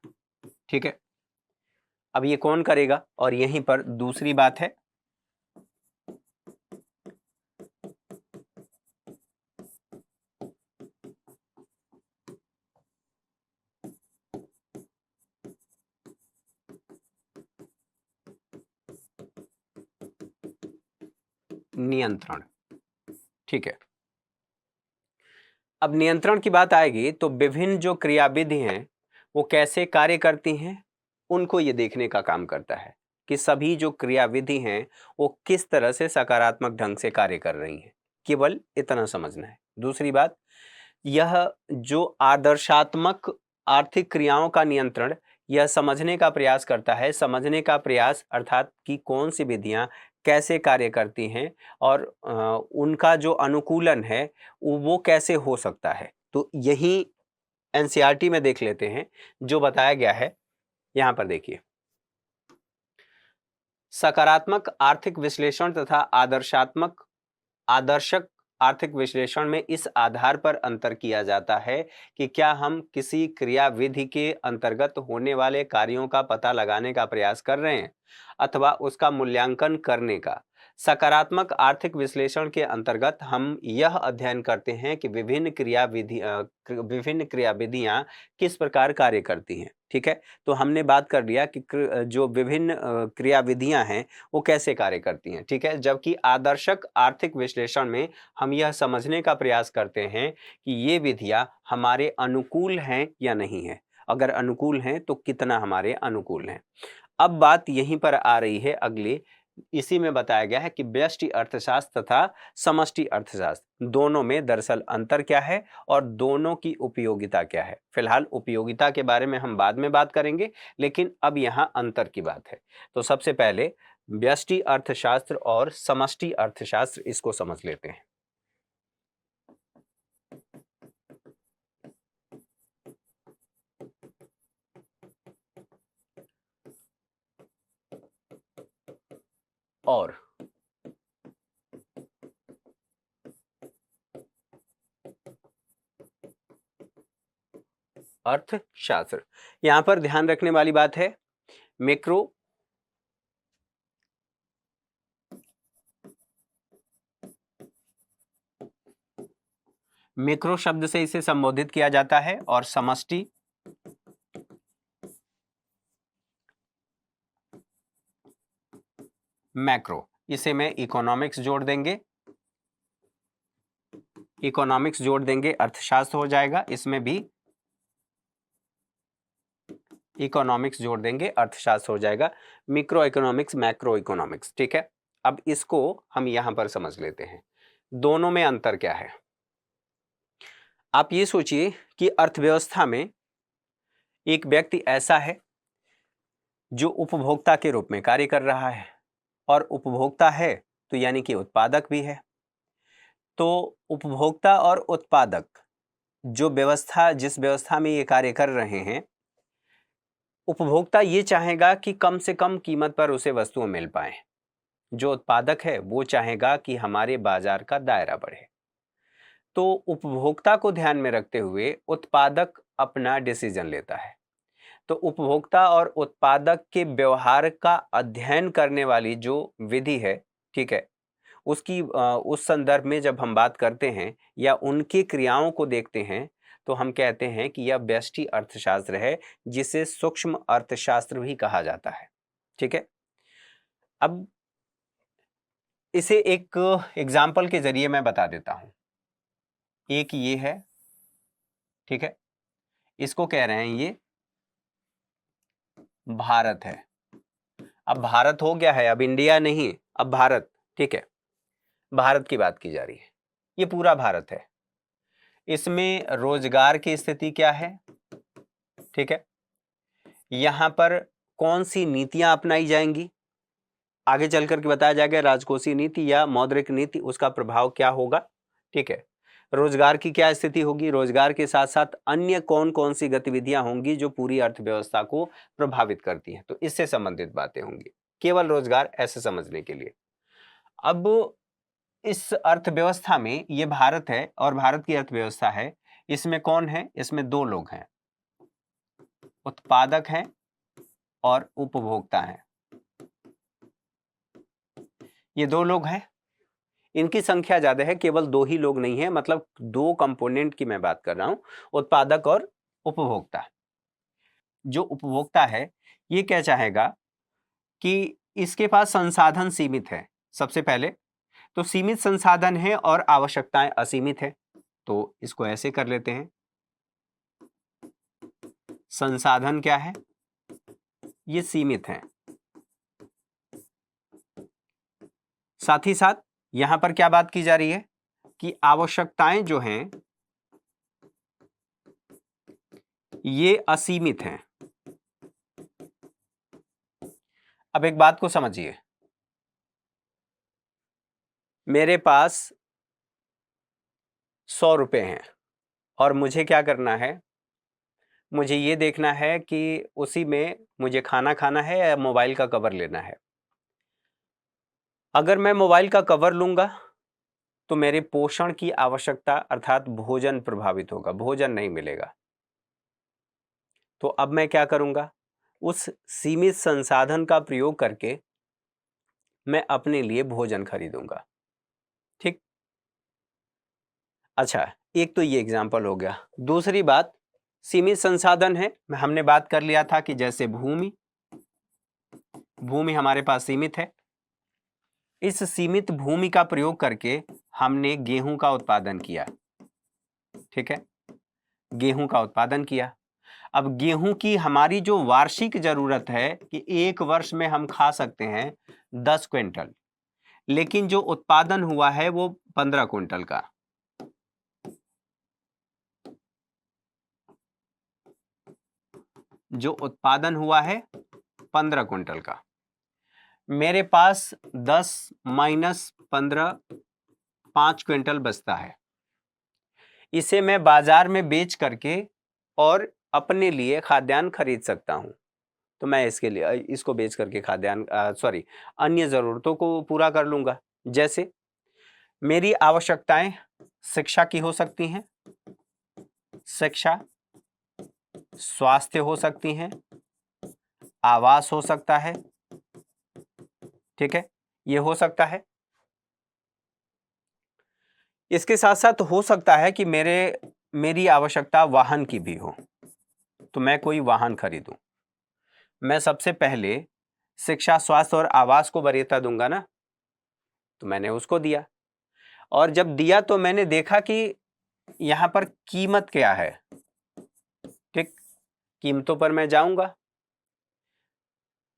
ठीक है। अब ये कौन करेगा, और यहीं पर दूसरी बात है नियंत्रण, ठीक है। अब नियंत्रण की बात आएगी तो विभिन्न जो क्रियाविधि हैं वो कैसे कार्य करती हैं, उनको ये देखने का काम करता है कि सभी जो क्रियाविधि हैं वो किस तरह से सकारात्मक ढंग से कार्य कर रही हैं। केवल इतना समझना है। दूसरी बात, यह जो आदर्शात्मक आर्थिक क्रियाओं का नियंत्रण, यह समझने का प्रयास करता है। समझने का प्रयास अर्थात कि कौन सी विधियां कैसे कार्य करती हैं और उनका जो अनुकूलन है वो कैसे हो सकता है। तो यही एनसीईआरटी में देख लेते हैं जो बताया गया है। यहां पर देखिए, सकारात्मक आर्थिक विश्लेषण तथा आदर्शक आर्थिक विश्लेषण में इस आधार पर अंतर किया जाता है कि क्या हम किसी क्रियाविधि के अंतर्गत होने वाले कार्यों का पता लगाने का प्रयास कर रहे हैं अथवा उसका मूल्यांकन करने का। सकारात्मक आर्थिक विश्लेषण के अंतर्गत हम यह अध्ययन करते हैं कि विभिन्न क्रियाविधियां किस प्रकार कार्य करती हैं, ठीक है। तो हमने बात कर लिया कि जो विभिन्न क्रियाविधियां हैं वो कैसे कार्य करती हैं, ठीक है। जबकि आदर्शक आर्थिक विश्लेषण में हम यह समझने का प्रयास करते हैं कि ये विधियां हमारे अनुकूल हैं या नहीं है। अगर अनुकूल हैं तो कितना हमारे अनुकूल हैं। अब बात यहीं पर आ रही है अगली, इसी में बताया गया है कि व्यष्टि अर्थशास्त्र तथा समष्टि अर्थशास्त्र दोनों में दरअसल अंतर क्या है और दोनों की उपयोगिता क्या है। फिलहाल उपयोगिता के बारे में हम बाद में बात करेंगे, लेकिन अब यहाँ अंतर की बात है। तो सबसे पहले व्यष्टि अर्थशास्त्र और समष्टि अर्थशास्त्र, इसको समझ लेते हैं। और अर्थशास्त्र, यहां पर ध्यान रखने वाली बात है मैक्रो मैक्रो शब्द से इसे संबोधित किया जाता है और समष्टि मैक्रो, इसे में इकोनॉमिक्स जोड़ देंगे, इकोनॉमिक्स जोड़ देंगे, अर्थशास्त्र हो जाएगा। इसमें भी इकोनॉमिक्स जोड़ देंगे, अर्थशास्त्र हो जाएगा। मिक्रो इकोनॉमिक्स, मैक्रो इकोनॉमिक्स, ठीक है। अब इसको हम यहां पर समझ लेते हैं, दोनों में अंतर क्या है। आप ये सोचिए कि अर्थव्यवस्था में एक व्यक्ति ऐसा है जो उपभोक्ता के रूप में कार्य कर रहा है, और उपभोक्ता है तो यानी कि उत्पादक भी है। तो उपभोक्ता और उत्पादक जो व्यवस्था, जिस व्यवस्था में ये कार्य कर रहे हैं, उपभोक्ता ये चाहेगा कि कम से कम कीमत पर उसे वस्तुएं मिल पाए। जो उत्पादक है वो चाहेगा कि हमारे बाजार का दायरा बढ़े। तो उपभोक्ता को ध्यान में रखते हुए उत्पादक अपना डिसीजन लेता है। तो उपभोक्ता और उत्पादक के व्यवहार का अध्ययन करने वाली जो विधि है, ठीक है, उसकी उस संदर्भ में जब हम बात करते हैं या उनकी क्रियाओं को देखते हैं तो हम कहते हैं कि यह व्यष्टि अर्थशास्त्र है, जिसे सूक्ष्म अर्थशास्त्र भी कहा जाता है, ठीक है। अब इसे एक एग्जाम्पल के जरिए मैं बता देता हूं। एक ये है, ठीक है, इसको कह रहे हैं ये भारत है। अब भारत हो गया है, अब इंडिया नहीं, अब भारत, ठीक है। भारत की बात की जा रही है, ये पूरा भारत है। इसमें रोजगार की स्थिति क्या है, ठीक है। यहां पर कौन सी नीतियां अपनाई जाएंगी, आगे चल करके बताया जाएगा। राजकोषीय नीति या मौद्रिक नीति, उसका प्रभाव क्या होगा। ठीक है। रोजगार की क्या स्थिति होगी, रोजगार के साथ साथ अन्य कौन कौन सी गतिविधियां होंगी जो पूरी अर्थव्यवस्था को प्रभावित करती हैं, तो इससे संबंधित बातें होंगी, केवल रोजगार ऐसे समझने के लिए। अब इस अर्थव्यवस्था में ये भारत है और भारत की अर्थव्यवस्था है, इसमें कौन है, इसमें दो लोग हैं, उत्पादक हैं और उपभोक्ता हैं। ये दो लोग हैं, इनकी संख्या ज्यादा है, केवल दो ही लोग नहीं है, मतलब दो कंपोनेंट की मैं बात कर रहा हूं, उत्पादक और उपभोक्ता। जो उपभोक्ता है ये क्या चाहेगा कि इसके पास संसाधन सीमित है। सबसे पहले तो सीमित संसाधन है और आवश्यकताएं असीमित है, तो इसको ऐसे कर लेते हैं। संसाधन क्या है, ये सीमित है। साथ ही साथ यहां पर क्या बात की जा रही है कि आवश्यकताएं जो हैं ये असीमित हैं। अब एक बात को समझिए, मेरे पास 100 रुपए हैं और मुझे क्या करना है, मुझे ये देखना है कि उसी में मुझे खाना खाना है या मोबाइल का कवर लेना है। अगर मैं मोबाइल का कवर लूंगा तो मेरे पोषण की आवश्यकता अर्थात भोजन प्रभावित होगा, भोजन नहीं मिलेगा। तो अब मैं क्या करूंगा, उस सीमित संसाधन का प्रयोग करके मैं अपने लिए भोजन खरीदूंगा। ठीक। अच्छा, एक तो ये एग्जाम्पल हो गया। दूसरी बात, सीमित संसाधन है, हमने बात कर लिया था कि जैसे भूमि, भूमि हमारे पास सीमित है। इस सीमित भूमि का प्रयोग करके हमने गेहूं का उत्पादन किया। ठीक है, गेहूं का उत्पादन किया। अब गेहूं की हमारी जो वार्षिक जरूरत है कि एक वर्ष में हम खा सकते हैं 10 क्विंटल, लेकिन जो उत्पादन हुआ है वो 15 क्विंटल का। जो उत्पादन हुआ है 15 क्विंटल का, मेरे पास 10 माइनस 15 5 क्विंटल बचता है। इसे मैं बाजार में बेच करके और अपने लिए खाद्यान्न खरीद सकता हूं। तो मैं इसके लिए इसको बेच करके खाद्यान्न अन्य जरूरतों को पूरा कर लूंगा। जैसे मेरी आवश्यकताएं शिक्षा की हो सकती हैं, शिक्षा, स्वास्थ्य हो सकती हैं, आवास हो सकता है। ठीक है, ये हो सकता है। इसके साथ साथ हो सकता है कि मेरी आवश्यकता वाहन की भी हो, तो मैं कोई वाहन खरीदूं। मैं सबसे पहले शिक्षा, स्वास्थ्य और आवास को वरीयता दूंगा ना, तो मैंने उसको दिया। और जब दिया तो मैंने देखा कि यहां पर कीमत क्या है। ठीक, कीमतों पर मैं जाऊंगा।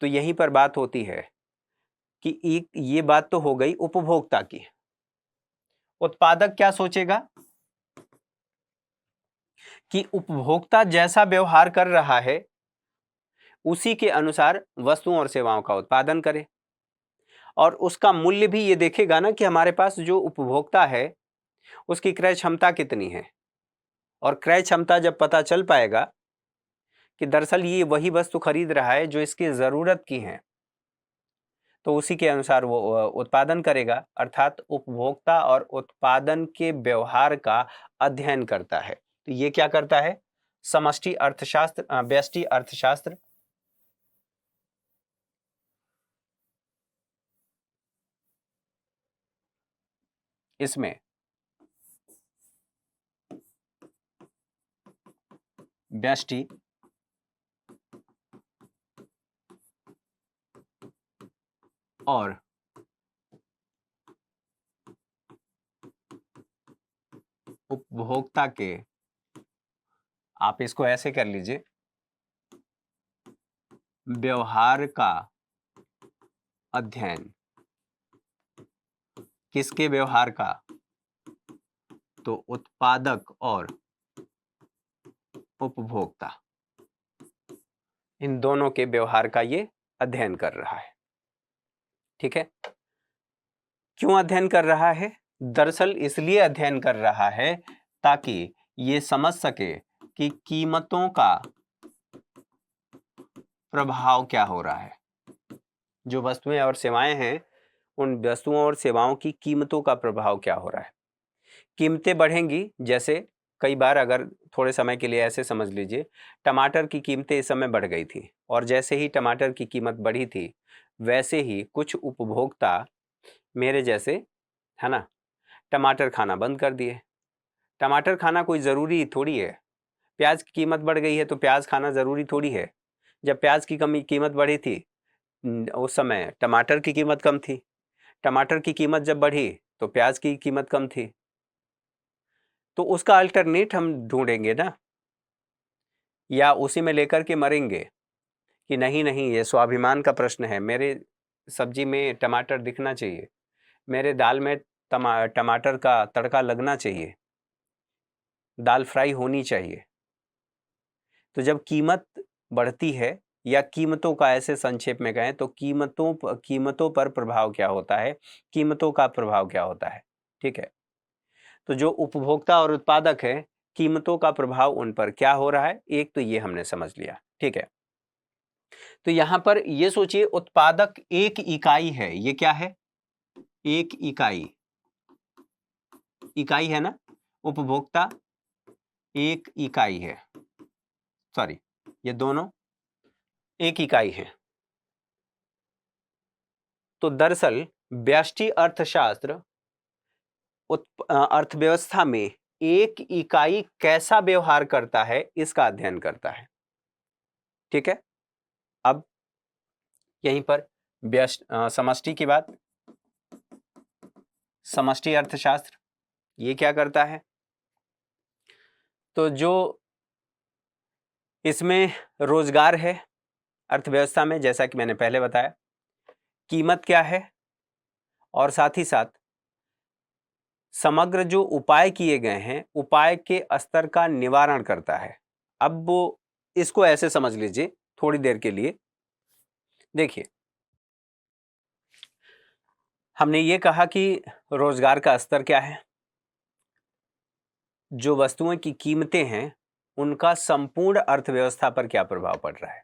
तो यहीं पर बात होती है कि एक ये बात तो हो गई उपभोक्ता की। उत्पादक क्या सोचेगा कि उपभोक्ता जैसा व्यवहार कर रहा है उसी के अनुसार वस्तुओं और सेवाओं का उत्पादन करे, और उसका मूल्य भी ये देखेगा ना कि हमारे पास जो उपभोक्ता है उसकी क्रय क्षमता कितनी है। और क्रय क्षमता जब पता चल पाएगा कि दरअसल ये वही वस्तु खरीद रहा है जो इसकी जरूरत की है, तो उसी के अनुसार वो उत्पादन करेगा। अर्थात उपभोक्ता और उत्पादन के व्यवहार का अध्ययन करता है। तो ये क्या करता है, समष्टि अर्थशास्त्र, व्यष्टि अर्थशास्त्र। इसमें व्यष्टि और उपभोक्ता के, आप इसको ऐसे कर लीजिए, व्यवहार का अध्ययन। किसके व्यवहार का, तो उत्पादक और उपभोक्ता। इन दोनों के व्यवहार का ये अध्ययन कर रहा है। ठीक है, क्यों अध्ययन कर रहा है? दरअसल इसलिए अध्ययन कर रहा है ताकि ये समझ सके कि कीमतों का प्रभाव क्या हो रहा है। जो वस्तुएं और सेवाएं हैं, उन वस्तुओं और सेवाओं की कीमतों का प्रभाव क्या हो रहा है। कीमतें बढ़ेंगी, जैसे कई बार अगर थोड़े समय के लिए ऐसे समझ लीजिए, टमाटर की कीमतें इस समय बढ़ गई थी और जैसे ही टमाटर की कीमत बढ़ी थी वैसे ही कुछ उपभोक्ता मेरे जैसे, है ना, टमाटर खाना बंद कर दिए। टमाटर खाना कोई ज़रूरी थोड़ी है। प्याज की कीमत बढ़ गई है तो प्याज खाना ज़रूरी थोड़ी है। जब प्याज की कीमत बढ़ी थी उस समय टमाटर की कीमत कम थी। टमाटर की कीमत जब बढ़ी तो प्याज की कीमत कम थी। तो उसका अल्टरनेट हम ढूंढेंगे ना, या उसी में लेकर के मरेंगे कि नहीं नहीं ये स्वाभिमान का प्रश्न है, मेरे सब्जी में टमाटर दिखना चाहिए, मेरे दाल में टमाटर का तड़का लगना चाहिए, दाल फ्राई होनी चाहिए। तो जब कीमत बढ़ती है, या कीमतों का ऐसे संक्षेप में कहें तो कीमतों पर प्रभाव क्या होता है, कीमतों का प्रभाव क्या होता है। ठीक है, तो जो उपभोक्ता और उत्पादक है, कीमतों का प्रभाव उन पर क्या हो रहा है, एक तो ये हमने समझ लिया। ठीक है, तो यहां पर ये सोचिए उत्पादक एक इकाई है। ये क्या है? एक इकाई, इकाई है ना। उपभोक्ता एक इकाई है, सॉरी ये दोनों एक इकाई है। तो दरअसल व्यष्टि अर्थशास्त्र अर्थव्यवस्था में एक इकाई कैसा व्यवहार करता है इसका अध्ययन करता है। ठीक है, अब यहीं पर समष्टि की बात, समष्टि अर्थशास्त्र ये क्या करता है? तो जो इसमें रोजगार है अर्थव्यवस्था में, जैसा कि मैंने पहले बताया, कीमत क्या है, और साथ ही साथ समग्र जो उपाय किए गए हैं उपाय के स्तर का निवारण करता है। अब वो इसको ऐसे समझ लीजिए थोड़ी देर के लिए। देखिए, हमने ये कहा कि रोजगार का स्तर क्या है, जो वस्तुओं की कीमतें हैं उनका संपूर्ण अर्थव्यवस्था पर क्या प्रभाव पड़ रहा है,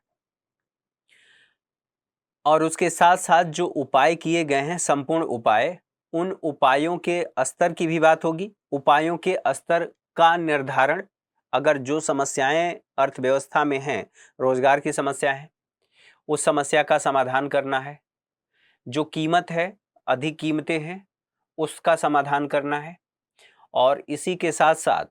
और उसके साथ साथ जो उपाय किए गए हैं संपूर्ण उपाय, उन उपायों के स्तर की भी बात होगी। उपायों के स्तर का निर्धारण, अगर जो समस्याएं अर्थव्यवस्था में हैं, रोजगार की समस्या है, उस समस्या का समाधान करना है। जो कीमत है, अधिक कीमतें हैं, उसका समाधान करना है। और इसी के साथ साथ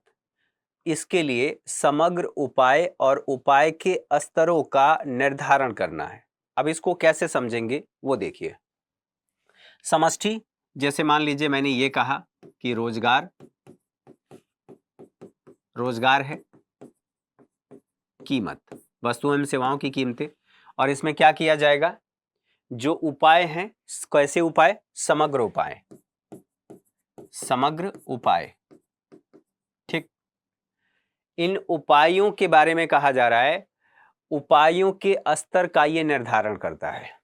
इसके लिए समग्र उपाय और उपाय के स्तरों का निर्धारण करना है। अब इसको कैसे समझेंगे वो देखिए। समष्टि, जैसे मान लीजिए मैंने ये कहा कि रोजगार है, कीमत वस्तुओं एवं सेवाओं की कीमतें, और इसमें क्या किया जाएगा, जो उपाय हैं, कैसे उपाय, समग्र उपाय, समग्र उपाय। ठीक, इन उपायों के बारे में कहा जा रहा है, उपायों के स्तर का ये निर्धारण करता है।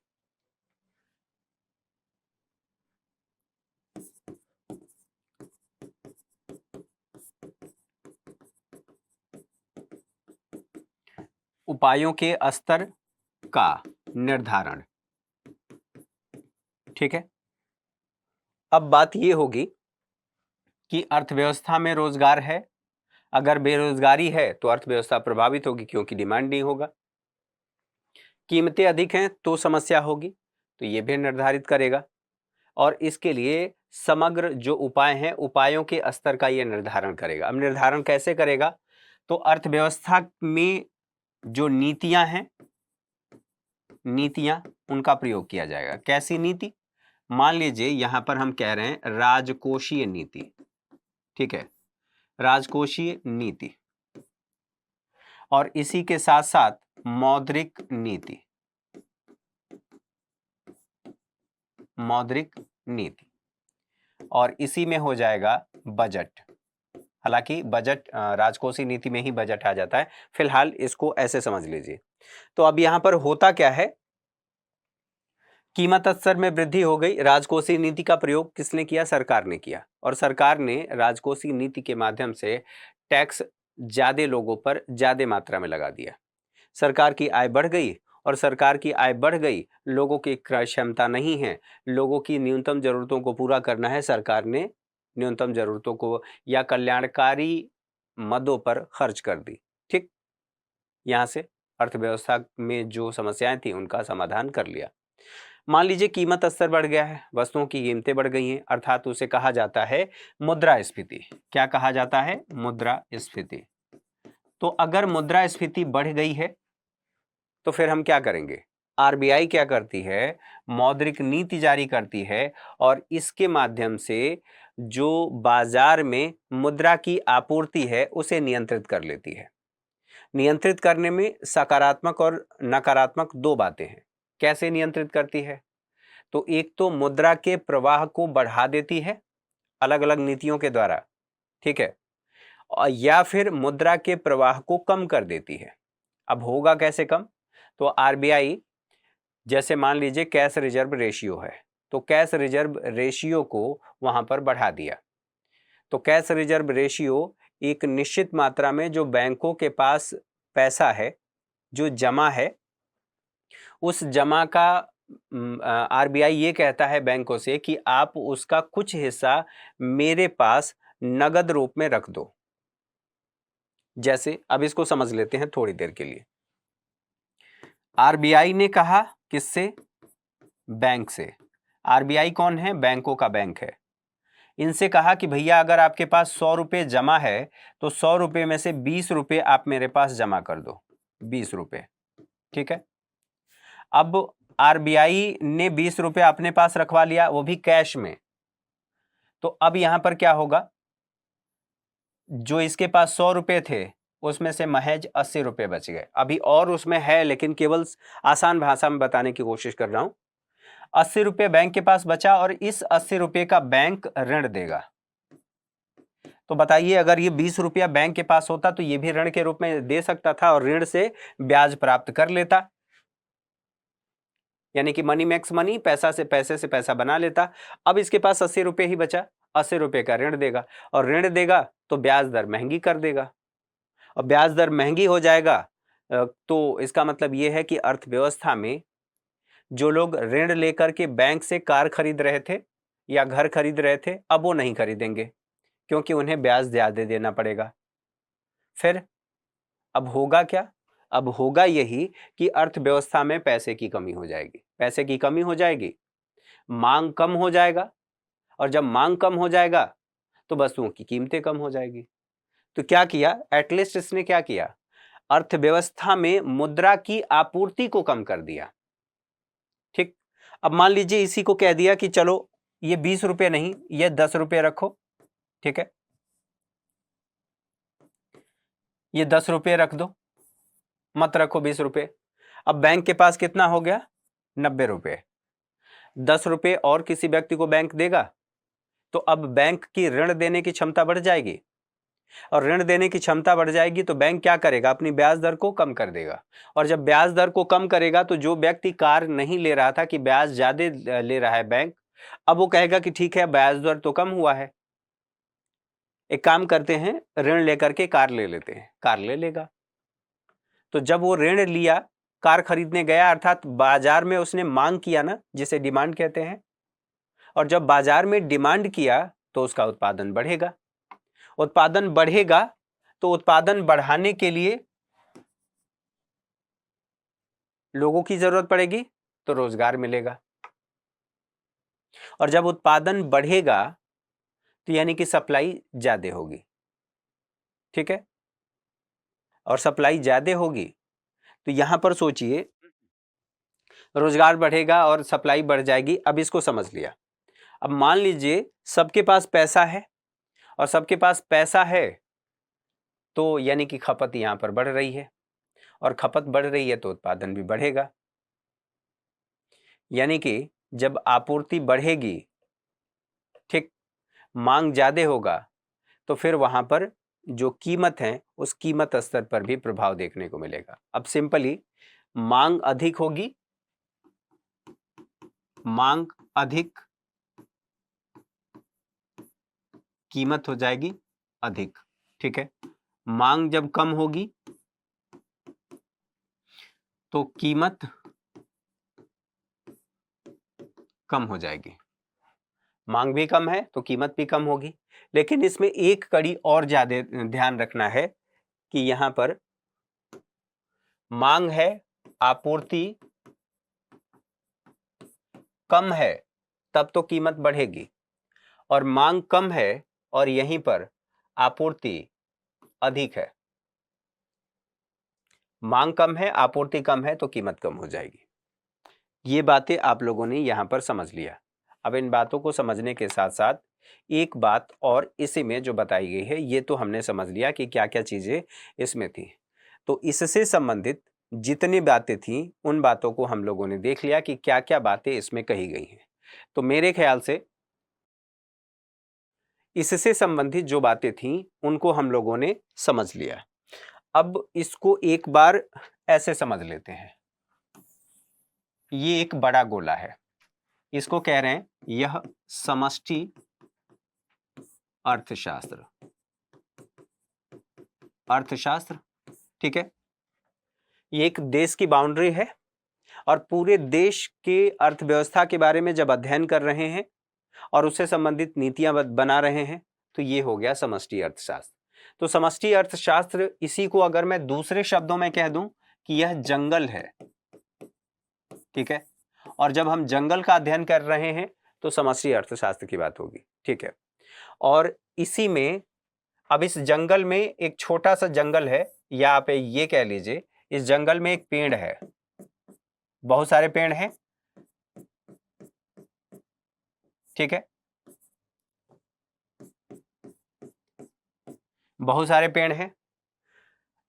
उपायों के स्तर का निर्धारण। ठीक है, अब बात ये होगी कि अर्थव्यवस्था में रोजगार है, अगर बेरोजगारी है तो अर्थव्यवस्था प्रभावित होगी क्योंकि डिमांड नहीं होगा। कीमतें अधिक हैं तो समस्या होगी, तो ये भी निर्धारित करेगा। और इसके लिए समग्र जो उपाय हैं, उपायों के स्तर का ये निर्धारण करेगा। अब निर्धारण कैसे करेगा, तो अर्थव्यवस्था में जो नीतियां हैं, नीतियां, उनका प्रयोग किया जाएगा। कैसी नीति? मान लीजिए यहां पर हम कह रहे हैं राजकोषीय नीति। ठीक है, राजकोषीय नीति, और इसी के साथ साथ मौद्रिक नीति, मौद्रिक नीति, और इसी में हो जाएगा बजट। हालांकि बजट राजकोषीय नीति में ही बजट आ जाता है, फिलहाल इसको ऐसे समझ लीजिए। तो अब यहां पर होता क्या है, कीमत स्तर में वृद्धि हो गई। राजकोषीय नीति का प्रयोग किसने किया? सरकार ने किया। और सरकार ने राजकोषीय नीति के माध्यम से टैक्स ज्यादा लोगों पर ज्यादा मात्रा में लगा दिया। सरकार की आय बढ़ गई, और सरकार की आय बढ़ गई, लोगों की क्रय क्षमता नहीं है, लोगों की न्यूनतम जरूरतों को पूरा करना है, सरकार ने न्यूनतम जरूरतों को या कल्याणकारी मदों पर खर्च कर दी। ठीक, यहां से अर्थव्यवस्था में जो समस्याएं थी उनका समाधान कर लिया। मान लीजिए कीमत स्तर बढ़ गया है, वस्तुओं की कीमतें बढ़ गई हैं, अर्थात उसे कहा जाता है मुद्रास्फीति। क्या कहा जाता है? मुद्रास्फीति। तो अगर मुद्रास्फीति बढ़ गई है तो फिर हम क्या करेंगे? आरबीआई क्या करती है? मौद्रिक नीति जारी करती है, और इसके माध्यम से जो बाजार में मुद्रा की आपूर्ति है उसे नियंत्रित कर लेती है। नियंत्रित करने में सकारात्मक और नकारात्मक दो बातें हैं। कैसे नियंत्रित करती है? तो एक तो मुद्रा के प्रवाह को बढ़ा देती है अलग अलग नीतियों के द्वारा, ठीक है, या फिर मुद्रा के प्रवाह को कम कर देती है। अब होगा कैसे कम? तो आरबीआई, जैसे मान लीजिए कैश रिजर्व रेशियो है, तो कैश रिजर्व रेशियो को वहां पर बढ़ा दिया। तो कैश रिजर्व रेशियो एक निश्चित मात्रा में जो बैंकों के पास पैसा है, जो जमा है, उस जमा का आरबीआई ये कहता है बैंकों से कि आप उसका कुछ हिस्सा मेरे पास नगद रूप में रख दो। जैसे अब इसको समझ लेते हैं थोड़ी देर के लिए। आरबीआई ने कहा किससे? बैंक से। आरबीआई कौन है? बैंकों का बैंक है। इनसे कहा कि भैया अगर आपके पास 100 रुपये जमा है तो 100 रुपये में से 20 रुपये आप मेरे पास जमा कर दो, 20 रुपये, ठीक है। अब आरबीआई ने 20 रुपये अपने पास रखवा लिया, वो भी कैश में। तो अब यहां पर क्या होगा? जो इसके पास 100 रुपये थे उसमें से महज 80 रुपये बच गए। अभी और उसमें है, लेकिन केवल आसान भाषा में बताने की कोशिश कर रहा हूं। 80 रुपये बैंक के पास बचा, और इस 80 रुपये का बैंक ऋण देगा। तो बताइए, अगर ये 20 रुपया बैंक के पास होता तो ये भी ऋण के रूप में दे सकता था और ऋण से ब्याज प्राप्त कर लेता, यानी कि मनी मेक्स मनी, पैसा से पैसे से पैसा बना लेता। अब इसके पास 80 रुपये ही बचा, 80 रुपये का ऋण देगा, और ऋण देगा तो ब्याज दर महंगी कर देगा, और ब्याज दर महंगी हो जाएगा। तो इसका मतलब यह है कि अर्थव्यवस्था में जो लोग ऋण लेकर के बैंक से कार खरीद रहे थे या घर खरीद रहे थे, अब वो नहीं खरीदेंगे, क्योंकि उन्हें ब्याज ज्यादा देना पड़ेगा। फिर अब होगा क्या? अब होगा यही कि अर्थव्यवस्था में पैसे की कमी हो जाएगी। पैसे की कमी हो जाएगी, मांग कम हो जाएगा, और जब मांग कम हो जाएगा तो वस्तुओं की कीमतें कम हो जाएगी। तो क्या किया? एटलीस्ट इसने क्या किया? अर्थव्यवस्था में मुद्रा की आपूर्ति को कम कर दिया। ठीक, अब मान लीजिए इसी को कह दिया कि चलो ये 20 रुपये नहीं, ये 10 रुपये रखो, ठीक है, ये 10 रुपये रख दो, मत रखो 20 रुपये। अब बैंक के पास कितना हो गया? 90 रुपये। 10 रुपये और किसी व्यक्ति को बैंक देगा, तो अब बैंक की ऋण देने की क्षमता बढ़ जाएगी, और ऋण देने की क्षमता बढ़ जाएगी तो बैंक क्या करेगा? अपनी ब्याज दर को कम कर देगा, और जब ब्याज दर को कम करेगा तो जो व्यक्ति कार नहीं ले रहा था कि ब्याज ज्यादा ले रहा है बैंक, अब वो कहेगा कि ठीक है ब्याज दर तो कम हुआ है, एक काम करते हैं ऋण लेकर के कार ले लेते हैं, कार ले लेगा। तो जब वो ऋण लिया, कार खरीदने गया, अर्थात बाजार में उसने मांग किया ना, जिसे डिमांड कहते हैं, और जब बाजार में डिमांड किया तो उसका उत्पादन बढ़ेगा। उत्पादन बढ़ेगा तो उत्पादन बढ़ाने के लिए लोगों की जरूरत पड़ेगी, तो रोजगार मिलेगा, और जब उत्पादन बढ़ेगा तो यानी कि सप्लाई ज्यादा होगी, ठीक है, और सप्लाई ज्यादा होगी तो यहां पर सोचिए रोजगार बढ़ेगा और सप्लाई बढ़ जाएगी। अब इसको समझ लिया। अब मान लीजिए सबके पास पैसा है, और सबके पास पैसा है तो यानी कि खपत यहां पर बढ़ रही है, और खपत बढ़ रही है तो उत्पादन भी बढ़ेगा, यानी कि जब आपूर्ति बढ़ेगी, ठीक, मांग ज्यादा होगा, तो फिर वहां पर जो कीमत है उस कीमत स्तर पर भी प्रभाव देखने को मिलेगा। अब सिंपली मांग अधिक होगी, मांग अधिक, कीमत हो जाएगी अधिक। ठीक है, मांग जब कम होगी तो कीमत कम हो जाएगी। मांग भी कम है तो कीमत भी कम होगी। लेकिन इसमें एक कड़ी और ज्यादा ध्यान रखना है कि यहां पर मांग है, आपूर्ति कम है, तब तो कीमत बढ़ेगी, और मांग कम है और यहीं पर आपूर्ति अधिक है। मांग कम है, आपूर्ति कम है तो कीमत कम हो जाएगी। ये बातें आप लोगों ने यहां पर समझ लिया। अब इन बातों को समझने के साथ साथ एक बात और इसी में जो बताई गई है, ये तो हमने समझ लिया कि क्या क्या चीजें इसमें थी। तो इससे संबंधित जितनी बातें थी उन बातों को हम लोगों ने देख लिया कि क्या क्या बातें इसमें कही गई हैं। तो मेरे ख्याल से इससे संबंधित जो बातें थीं उनको हम लोगों ने समझ लिया। अब इसको एक बार ऐसे समझ लेते हैं। ये एक बड़ा गोला है, इसको कह रहे हैं यह समष्टि अर्थशास्त्र। अर्थशास्त्र, ठीक है, ये एक देश की बाउंड्री है और पूरे देश के अर्थव्यवस्था के बारे में जब अध्ययन कर रहे हैं और उससे संबंधित नीतियां बना रहे हैं तो ये हो गया समष्टि अर्थशास्त्र। तो समष्टि अर्थशास्त्र, इसी को अगर मैं दूसरे शब्दों में कह दूं कि यह जंगल है, ठीक है, और जब हम जंगल का अध्ययन कर रहे हैं तो समष्टि अर्थशास्त्र की बात होगी। ठीक है, और इसी में अब इस जंगल में एक छोटा सा जंगल है, या आप ये कह लीजिए इस जंगल में एक पेड़ है, बहुत सारे पेड़ हैं, ठीक है, बहुत सारे पेड़ हैं।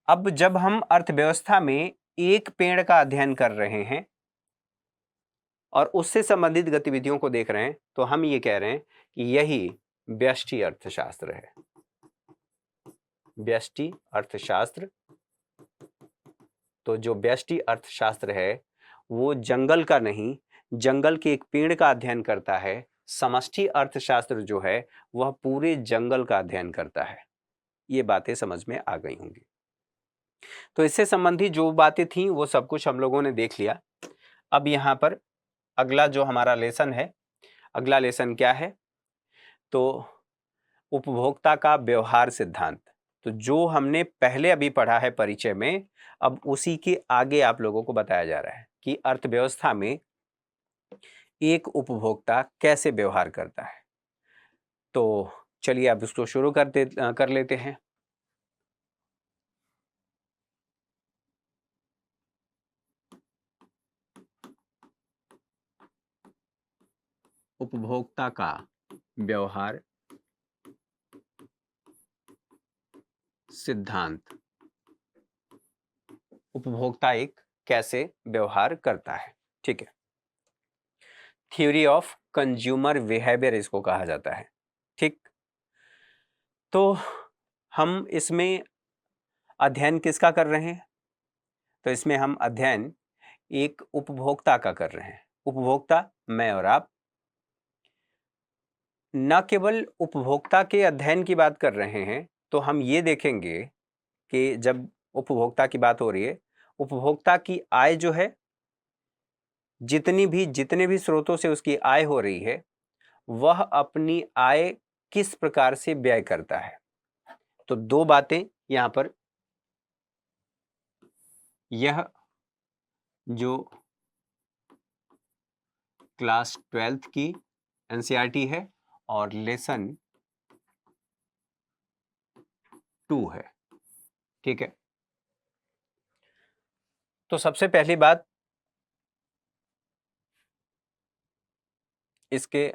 अब जब हम अर्थव्यवस्था में एक पेड़ का अध्ययन कर रहे हैं और उससे संबंधित गतिविधियों को देख रहे हैं तो हम ये कह रहे हैं कि यही व्यष्टि अर्थशास्त्र है। व्यष्टि अर्थशास्त्र, तो जो व्यष्टि अर्थशास्त्र है वो जंगल का नहीं, जंगल के एक पेड़ का अध्ययन करता है। समष्टि अर्थशास्त्र जो है वह पूरे जंगल का अध्ययन करता है। ये बातें समझ में आ गई होंगी। तो इससे संबंधित जो बातें थी वो सब कुछ हम लोगों ने देख लिया। अब यहाँ पर अगला जो हमारा लेसन है, अगला लेसन क्या है, तो उपभोक्ता का व्यवहार सिद्धांत। तो जो हमने पहले अभी पढ़ा है परिचय में, अब उसी के आगे आप लोगों को बताया जा रहा है कि अर्थव्यवस्था में एक उपभोक्ता कैसे व्यवहार करता है। तो चलिए अब इसको शुरू कर लेते हैं। उपभोक्ता का व्यवहार सिद्धांत। उपभोक्ता एक कैसे व्यवहार करता है, ठीक है। थ्योरी ऑफ कंज्यूमर बिहेवियर इसको कहा जाता है, ठीक। तो हम इसमें अध्ययन किसका कर रहे हैं, तो इसमें हम अध्ययन एक उपभोक्ता का कर रहे हैं। उपभोक्ता मैं और आप। न केवल उपभोक्ता के अध्ययन की बात कर रहे हैं, तो हम ये देखेंगे कि जब उपभोक्ता की बात हो रही है, उपभोक्ता की आय जो है, जितने भी स्रोतों से उसकी आय हो रही है, वह अपनी आय किस प्रकार से व्यय करता है। तो दो बातें यहां पर, यह जो क्लास 12th की एनसीईआरटी है और लेसन 2 है, ठीक है। तो सबसे पहली बात इसके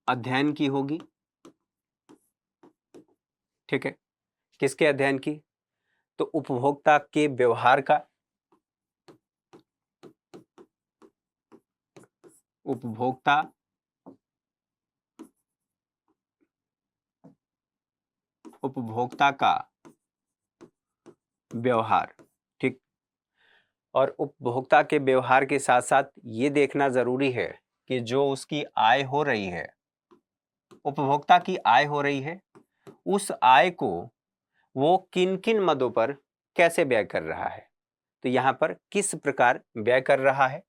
अध्ययन की होगी, ठीक है। किसके अध्ययन की, तो उपभोक्ता के व्यवहार का, उपभोक्ता उपभोक्ता का व्यवहार, ठीक। और उपभोक्ता के व्यवहार के साथ साथ ये देखना जरूरी है कि जो उसकी आय हो रही है, उपभोक्ता की आय हो रही है, उस आय को वो किन किन मदों पर कैसे व्यय कर रहा है। तो यहां पर किस प्रकार व्यय कर रहा है,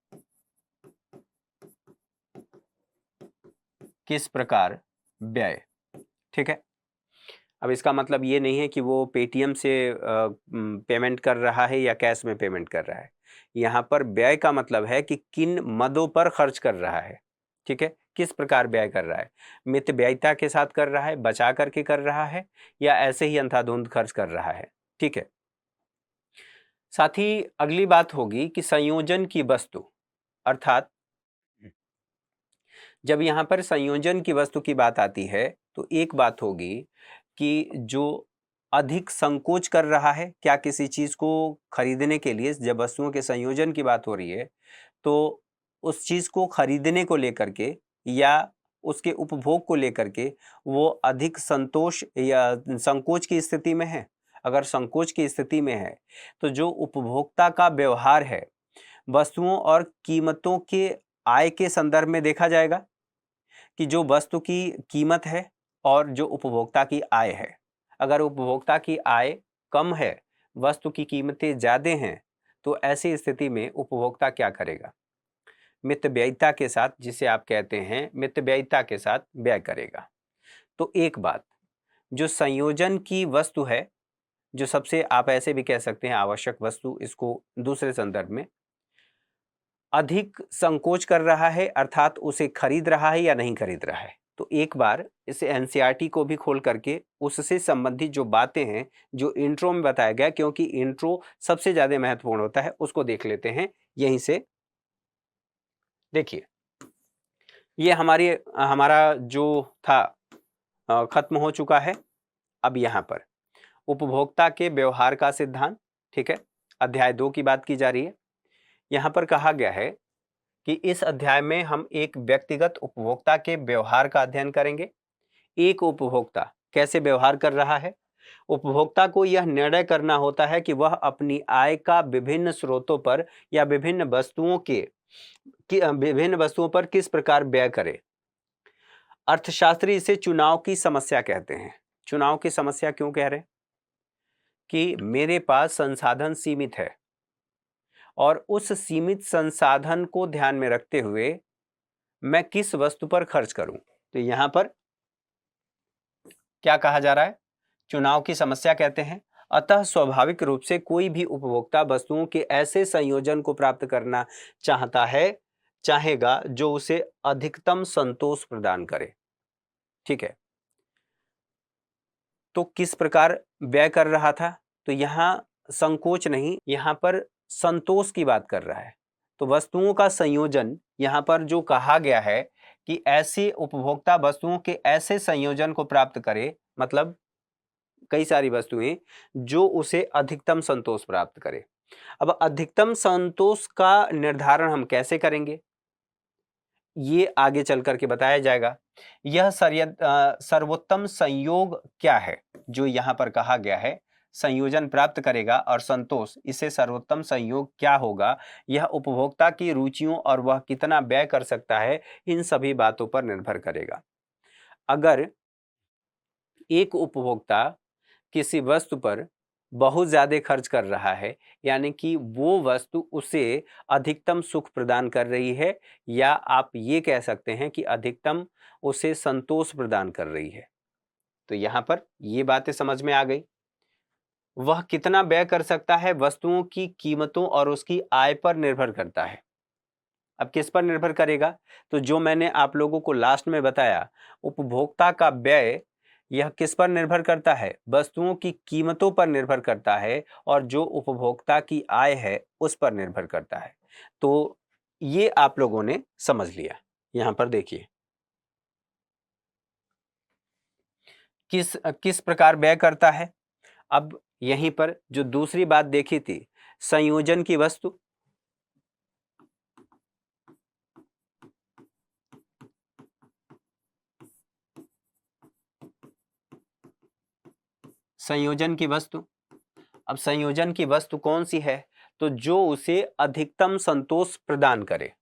किस प्रकार व्यय, ठीक है। अब इसका मतलब ये नहीं है कि वो पेटीएम से पेमेंट कर रहा है या कैश में पेमेंट कर रहा है। यहाँ पर व्यय का मतलब है कि किन मदों पर खर्च कर रहा है, ठीक है। किस प्रकार व्यय कर रहा है, मितव्ययिता के साथ कर रहा है, बचा करके कर रहा है, या ऐसे ही अंधाधुंध खर्च कर रहा है, ठीक है। साथ ही अगली बात होगी कि संयोजन की वस्तु, अर्थात जब यहाँ पर संयोजन की वस्तु की बात आती है तो एक बात होगी कि जो अधिक संकोच कर रहा है, क्या किसी चीज को खरीदने के लिए, जब वस्तुओं के संयोजन की बात हो रही है तो उस चीज को खरीदने को लेकर के या उसके उपभोग को लेकर के वो अधिक संतोष या संकोच की स्थिति में है। अगर संकोच की स्थिति में है तो जो उपभोक्ता का व्यवहार है वस्तुओं और कीमतों के आय के संदर्भ में देखा जाएगा कि जो वस्तु की कीमत है और जो उपभोक्ता की आय है। अगर उपभोक्ता की आय कम है, वस्तु की कीमतें ज्यादा हैं, तो ऐसी स्थिति में उपभोक्ता क्या करेगा, मितव्ययिता के साथ, जिसे आप कहते हैं मितव्ययिता के साथ व्यय करेगा। तो एक बात, जो संयोजन की वस्तु है, जो सबसे आप ऐसे भी कह सकते हैं आवश्यक वस्तु, इसको दूसरे संदर्भ में अधिक संकोच कर रहा है, अर्थात उसे खरीद रहा है या नहीं खरीद रहा है। तो एक बार इसे एनसीईआरटी को भी खोल करके उससे संबंधित जो बातें हैं, जो इंट्रो में बताया गया, क्योंकि इंट्रो सबसे ज्यादा महत्वपूर्ण होता है, उसको देख लेते हैं यहीं से। देखिए, ये हमारा जो था खत्म हो चुका है। अब यहां पर उपभोक्ता के व्यवहार का सिद्धांत, ठीक है, अध्याय 2 की बात की जा रही है। यहां पर कहा गया है कि इस अध्याय में हम एक व्यक्तिगत उपभोक्ता के व्यवहार का अध्ययन करेंगे। एक उपभोक्ता कैसे व्यवहार कर रहा है। उपभोक्ता को यह निर्णय करना होता है कि वह अपनी आय का विभिन्न स्रोतों पर या विभिन्न वस्तुओं पर किस प्रकार व्यय करे। अर्थशास्त्री इसे चुनाव की समस्या कहते हैं। चुनाव की समस्या क्यों कह रहे हैं कि मेरे पास संसाधन सीमित है और उस सीमित संसाधन को ध्यान में रखते हुए मैं किस वस्तु पर खर्च करूं। तो यहां पर क्या कहा जा रहा है, चुनाव की समस्या कहते हैं। अतः स्वाभाविक रूप से कोई भी उपभोक्ता वस्तुओं के ऐसे संयोजन को प्राप्त करना चाहेगा जो उसे अधिकतम संतोष प्रदान करे, ठीक है। तो किस प्रकार व्यय कर रहा था, तो यहां संकोच नहीं, यहां पर संतोष की बात कर रहा है। तो वस्तुओं का संयोजन यहां पर जो कहा गया है कि ऐसे उपभोक्ता वस्तुओं के ऐसे संयोजन को प्राप्त करे, मतलब कई सारी वस्तुएं जो उसे अधिकतम संतोष प्राप्त करे। अब अधिकतम संतोष का निर्धारण हम कैसे करेंगे, ये आगे चल करके बताया जाएगा। यह सर्वोत्तम संयोग क्या है, जो यहां पर कहा गया है संयोजन प्राप्त करेगा और संतोष, इसे सर्वोत्तम संयोग क्या होगा, यह उपभोक्ता की रुचियों और वह कितना व्यय कर सकता है, इन सभी बातों पर निर्भर करेगा। अगर एक उपभोक्ता किसी वस्तु पर बहुत ज्यादा खर्च कर रहा है, यानी कि वो वस्तु उसे अधिकतम सुख प्रदान कर रही है, या आप ये कह सकते हैं कि अधिकतम उसे संतोष प्रदान कर रही है, तो यहां पर ये बातें समझ में आ गई। वह कितना व्यय कर सकता है वस्तुओं की कीमतों और उसकी आय पर निर्भर करता है। अब किस पर निर्भर करेगा, तो जो मैंने आप लोगों को लास्ट में बताया, उपभोक्ता का व्यय यह किस पर निर्भर करता है, वस्तुओं की कीमतों पर निर्भर करता है, और जो उपभोक्ता की आय है उस पर निर्भर करता है। तो ये आप लोगों ने समझ लिया। यहां पर देखिए किस किस प्रकार व्यय करता है। अब यहीं पर जो दूसरी बात देखी थी, संयोजन की वस्तु, संयोजन की वस्तु, अब संयोजन की वस्तु कौन सी है? तो जो उसे अधिकतम संतोष प्रदान करे।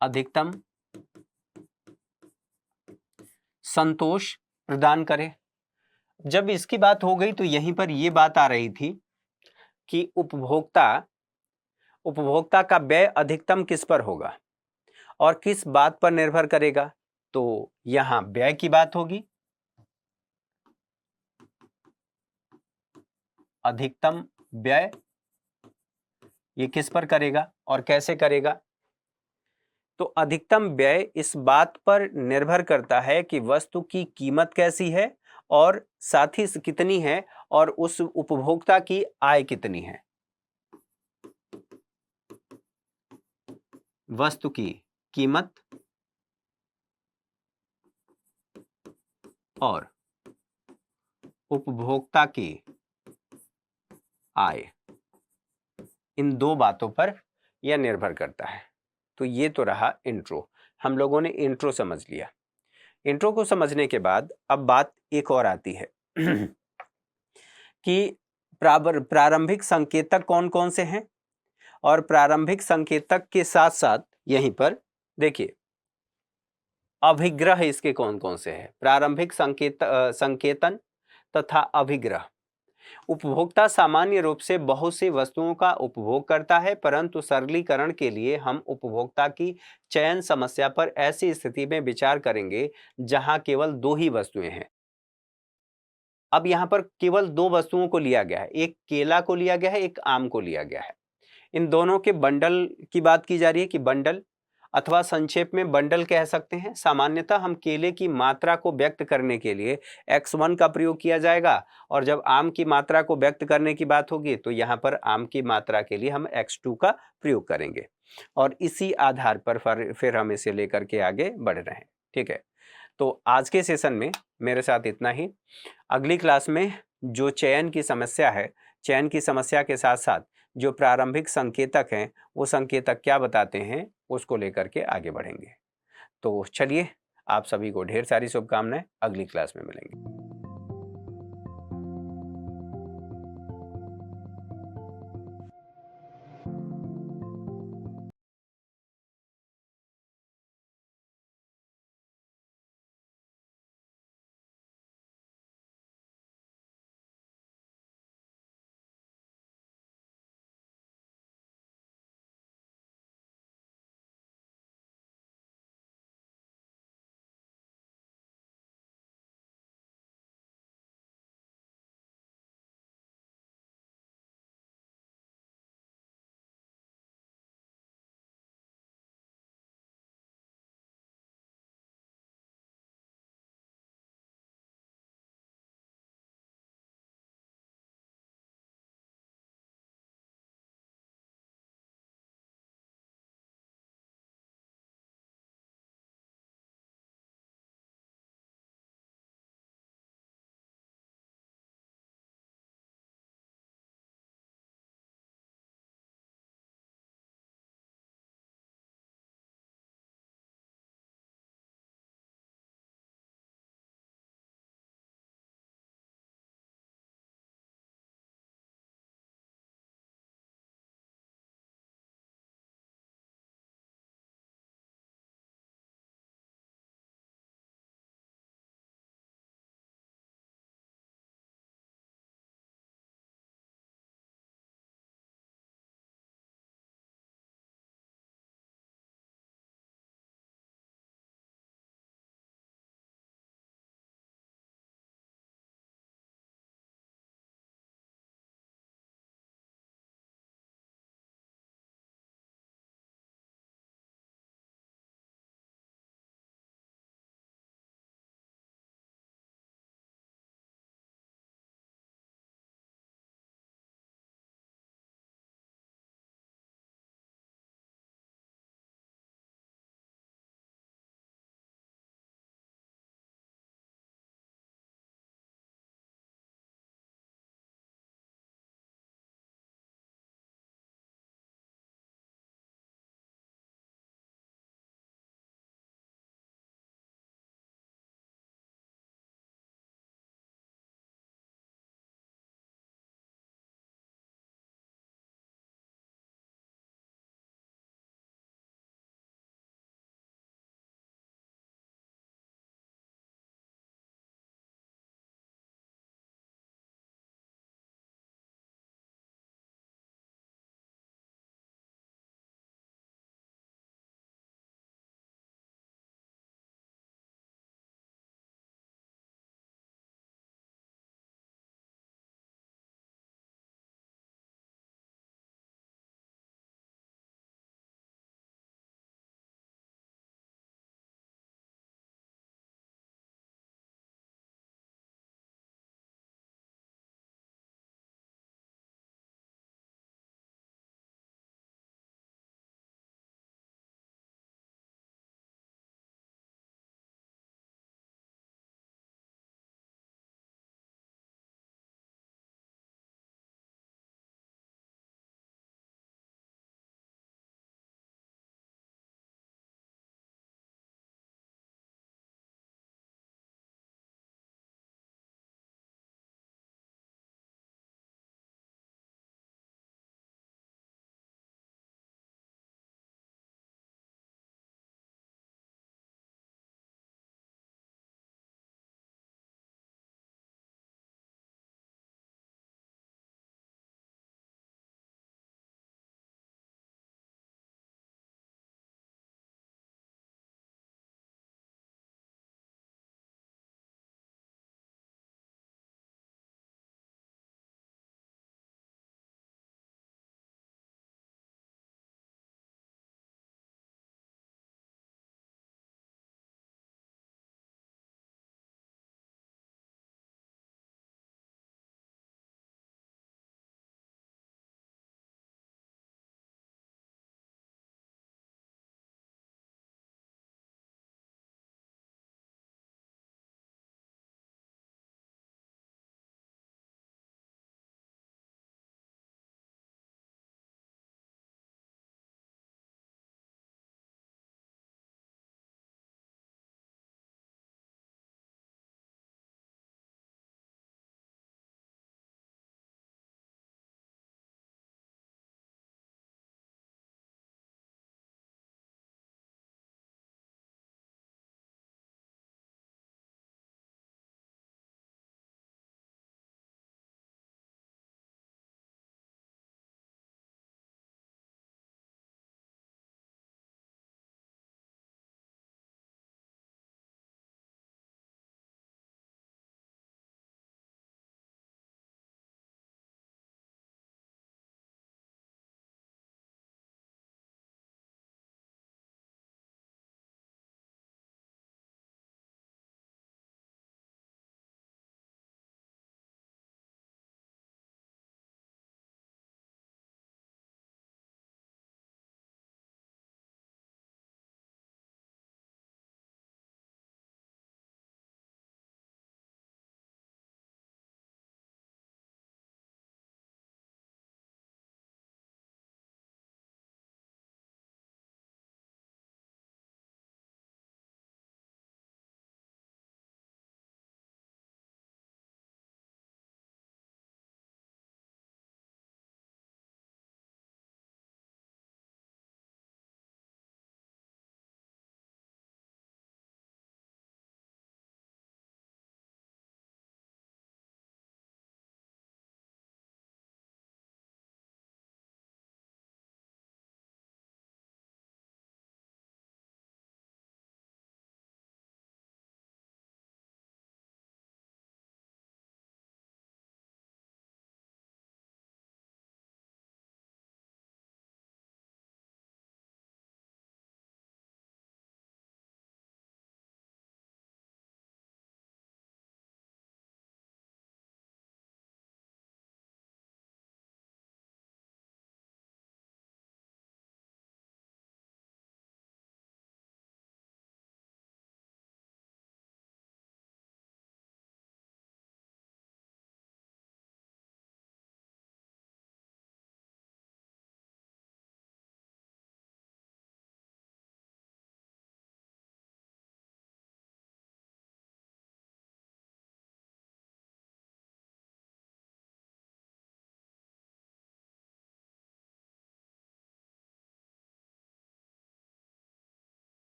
अधिकतम संतोष प्रदान करे। जब इसकी बात हो गई तो यहीं पर यह बात आ रही थी कि उपभोक्ता का व्यय अधिकतम किस पर होगा और किस बात पर निर्भर करेगा? तो यहां व्यय की बात होगी। अधिकतम व्यय ये किस पर करेगा और कैसे करेगा? तो अधिकतम व्यय इस बात पर निर्भर करता है कि वस्तु की कीमत कैसी है और साथ ही कितनी है और उस उपभोक्ता की आय कितनी है। वस्तु की कीमत और उपभोक्ता की आय, इन दो बातों पर यह निर्भर करता है। तो ये तो रहा इंट्रो। हम लोगों ने इंट्रो समझ लिया। इंट्रो को समझने के बाद अब बात एक और आती है कि प्रारंभिक संकेतक कौन कौन से हैं और प्रारंभिक संकेतक के साथ साथ यहीं पर देखिए अभिग्रह इसके कौन कौन से हैं। प्रारंभिक संकेतन तथा अभिग्रह। उपभोक्ता सामान्य रूप से बहुत सी वस्तुओं का उपभोग करता है, परंतु सरलीकरण के लिए हम उपभोक्ता की चयन समस्या पर ऐसी स्थिति में विचार करेंगे जहां केवल दो ही वस्तुएं हैं। अब यहां पर केवल दो वस्तुओं को लिया गया है, एक केला को लिया गया है, एक आम को लिया गया है। इन दोनों के बंडल की बात की जा रही है कि बंडल अथवा संक्षेप में बंडल कह सकते हैं। सामान्यतः हम केले की मात्रा को व्यक्त करने के लिए x1 का प्रयोग किया जाएगा और जब आम की मात्रा को व्यक्त करने की बात होगी तो यहाँ पर आम की मात्रा के लिए हम x2 का प्रयोग करेंगे और इसी आधार पर फिर हम इसे लेकर के आगे बढ़ रहे हैं। ठीक है, तो आज के सेशन में मेरे साथ इतना ही। अगली क्लास में जो चयन की समस्या है, चयन की समस्या के साथ साथ जो प्रारंभिक संकेतक हैं वो संकेतक क्या बताते हैं उसको लेकर के आगे बढ़ेंगे। तो चलिए, आप सभी को ढेर सारी शुभकामनाएं। अगली क्लास में मिलेंगे।